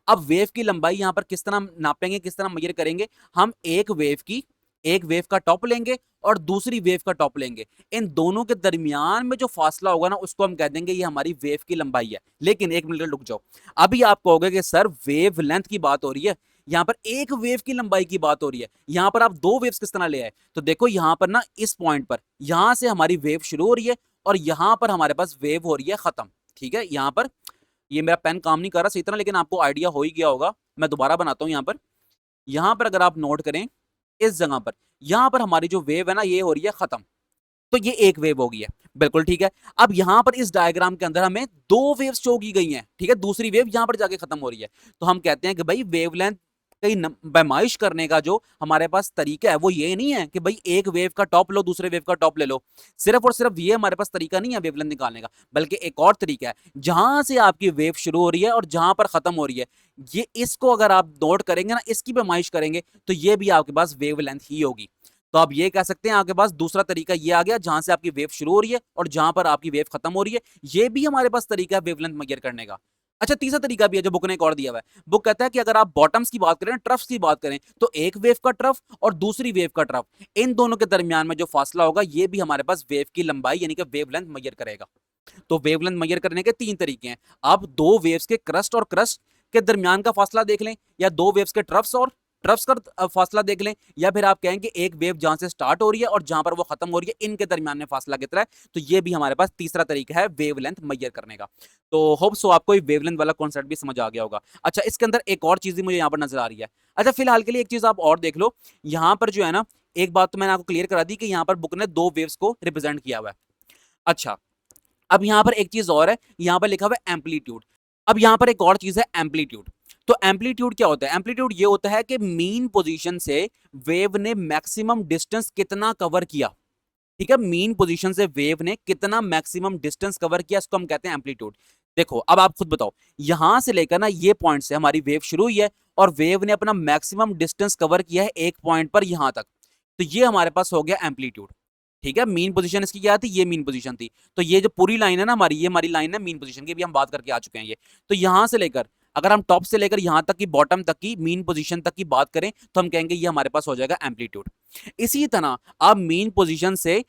अब वेव की लंबाई यहां पर किस तरह नापेंगे, किस तरह मेजर करेंगे, हम एक वेव का टॉप लेंगे और दूसरी वेव का टॉप लेंगे, इन दोनों के दरमियान में जो फासला होगा ना उसको हम कह देंगे ये हमारी वेव की लंबाई है। लेकिन एक मिनट रुक जाओ, अभी आप कहोगे कि सर वेव लेंथ की बात हो रही है, यहां पर एक वेव की लंबाई की बात हो रही है, यहां पर आप दो वेव्स किस तरह ले आए। तो देखो यहां पर ना इस पॉइंट पर, यहां से हमारी वेव शुरू हो रही है और यहां पर हमारे पास वेव हो रही है खत्म। ठीक है, यहां पर ये मेरा पेन काम नहीं कर रहा सही तरह, लेकिन आपको आइडिया हो ही गया होगा, मैं दोबारा बनाता हूं। यहां पर अगर आप नोट करें, इस जगह पर, यहां पर हमारी जो वेव है ना ये हो रही है खत्म, तो ये एक वेव होगी है, बिल्कुल ठीक है। अब यहां पर इस डायग्राम के अंदर हमें दो वेव शो की गई हैं, ठीक है, दूसरी वेव यहां पर जाके खत्म हो रही है, तो हम कहते हैं कि भाई वेवलेंथ कहीं पैमाइश करने का जो हमारे पास तरीका है वो ये नहीं है कि भाई एक वेव का टॉप लो दूसरे वेव का टॉप ले लो, सिर्फ और सिर्फ ये हमारे पास तरीका नहीं है वेवलेंथ निकालने का, बल्कि एक और तरीका है, जहां से आपकी वेव शुरू हो रही है और जहां पर खत्म हो रही है, ये इसको अगर आप नोट करेंगे ना, इसकी पैमाइश करेंगे, तो ये भी आपके पास वेवलेंथ ही होगी। तो आप ये कह सकते हैं आपके पास दूसरा तरीका ये आ गया, जहां से आपकी वेव शुरू हो रही है और जहां पर आपकी वेव खत्म हो रही है, ये भी हमारे पास तरीका है वेवलेंथ मेजर करने का। अच्छा, तीसरा तरीका भी है जो बुक ने एक और दिया हुआ है, बुक कहता है कि अगर आप बॉटम्स की बात करें, ट्रफ्स की बात करें, तो एक वेव का ट्रफ और दूसरी वेव का ट्रफ, इन दोनों के दरमियान में जो फासला होगा ये भी हमारे पास वेव की लंबाई यानी कि वेवलेंथ मेजर करेगा। तो वेवलेंथ मेजर करने के तीन तरीके हैं, आप दो वेव्स के क्रस्ट और क्रस्ट के दरमियान का फासला देख लें, या दो वेव्स के ट्रफ्स और ट्रफ्स का फासला देख लें, या फिर आप कहें कि एक वेव जहां से स्टार्ट हो रही है और जहां पर वो खत्म हो रही है, इनके दरमियान में फासला कितना है, तो ये भी हमारे पास तीसरा तरीका है वेवलेंथ मेजर करने का। तो होप सो आपको वेवलेंथ वाला कॉन्सेप्ट भी समझ आ गया होगा। अच्छा, इसके अंदर एक और चीज मुझे यहाँ पर नजर आ रही है। अच्छा, फिलहाल के लिए एक चीज आप और देख लो, यहाँ पर जो है ना, एक बात तो मैंने आपको क्लियर करा दी कि यहाँ पर बुक ने दो वेव्स को रिप्रेजेंट किया हुआ है। अच्छा, अब यहां पर एक चीज और है, यहां पर लिखा हुआ है एम्पलीट्यूड। अब यहां पर एक और चीज है एम्पलीट्यूड। तो एम्पलीट्यूड क्या होता है, एम्पलीट्यूड ये होता है कि मीन पोजीशन से वेव ने मैक्सिमम डिस्टेंस कितना कवर किया। ठीक है, मीन पोजीशन से वेव ने कितना मैक्सिमम डिस्टेंस कवर किया, इसको हम कहते हैं एम्पलीट्यूड। देखो अब आप खुद बताओ, यहां से लेकर ना ये पॉइंट से हमारी वेव शुरू हुई है और वेव ने अपना मैक्सिमम डिस्टेंस कवर किया है एक पॉइंट पर यहां तक, तो ये हमारे पास हो गया एम्पलीट्यूड। ठीक है, मीन पोजीशन इसकी क्या थी, ये मीन पोजीशन थी, तो ये जो पूरी लाइन है ना हमारी, ये हमारी लाइन है मीन पोजीशन की, भी हम बात करके आ चुके हैं ये। तो यहां से लेकर अगर हम टॉप से लेकर यहां तक की बॉटम तक की मीन पोजीशन तक की बात करें तो हम कहेंगे ये हमारे पास हो जाएगा एम्पलीट्यूड। इसी तरह आप मीन पोजीशन से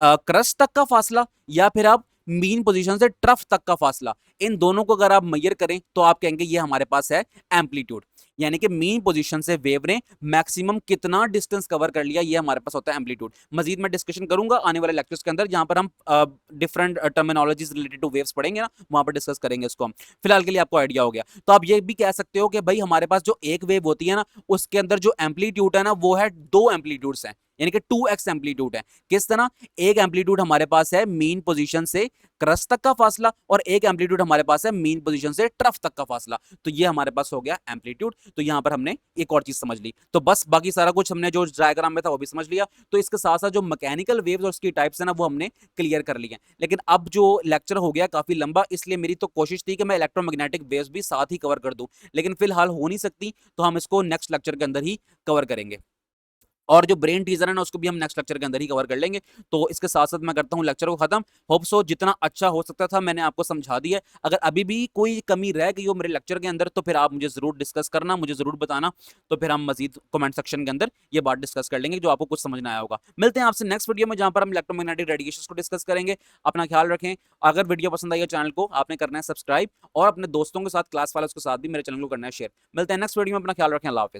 क्रस्ट तक का फासला या फिर आप मीन पोजीशन से ट्रफ तक का फासला, इन दोनों को अगर आप मेजर करें तो आप कहेंगे ये हमारे पास है एम्पलीट्यूड। यानी कि मीन पोजीशन से वेव ने मैक्सिमम कितना डिस्टेंस कवर कर लिया, ये हमारे पास होता है एम्पलीट्यूड। मजीद मैं डिस्कशन करूंगा आने वाले लेक्चर्स के अंदर, जहां पर हम different terminologies related two waves पढ़ेंगे ना, वहां पर डिस्कस करेंगे इसको हम। फिलहाल के लिए आपको आइडिया हो गया। तो आप ये भी कह सकते हो कि भाई हमारे पास जो एक वेव होती है ना, उसके अंदर जो एम्पलीट्यूड है ना वो है दो एम्पलीट्यूड्स हैं, यानी कि 2x एम्पलीट्यूड है। किस तरह? एक एम्पलीट्यूड हमारे पास है मीन पोजीशन से क्रस्ट तक का फासला और एक एम्पलीट्यूड हमारे पास है मीन पोजीशन से ट्रफ तक का फासला। तो ये हमारे पास हो गया एम्पलीट्यूड। तो यहां पर हमने एक और चीज समझ ली। तो बस बाकी सारा कुछ हमने जो डायग्राम में था वो भी समझ लिया। तो इसके साथ साथ जो मैकेनिकल वेव्स और उसकी टाइप्स है ना वो हमने क्लियर कर लिए। लेकिन अब जो लेक्चर हो गया काफी लंबा, इसलिए मेरी तो कोशिश थी कि मैं इलेक्ट्रोमैग्नेटिक वेव्स भी साथ ही कवर कर दूं, लेकिन फिलहाल हो नहीं सकती, तो हम इसको नेक्स्ट लेक्चर के अंदर ही कवर करेंगे। और जो ब्रेन टीजर है ना उसको भी हम नेक्स्ट लेक्चर के अंदर ही कवर कर लेंगे। तो इसके साथ साथ मैं करता हूं लेक्चर को खत्म। होप सो जितना अच्छा हो सकता था मैंने आपको समझा दिया। अगर अभी भी कोई कमी रह गई हो मेरे लेक्चर के अंदर तो फिर आप मुझे जरूर डिस्कस करना, मुझे जरूर बताना। तो फिर हम मजीद कमेंट सेक्शन के अंदर ये बात डिस्कस कर लेंगे जो आपको कुछ समझ ना आया होगा। मिलते हैं आपसे नेक्स्ट वीडियो में, जहां पर हम इलेक्ट्रोमैग्नेटिक रेडिएशन को डिस्कस करेंगे। अपना ख्याल रखें। अगर वीडियो पसंद आई है चैनल को आपने करना है सब्सक्राइब, और अपने दोस्तों के साथ, क्लास वालों के साथ भी मेरे चैनल को करना है शेयर। मिलते हैं नेक्स्ट वीडियो में, अपना ख्याल रखें। अल्लाह हाफिज़।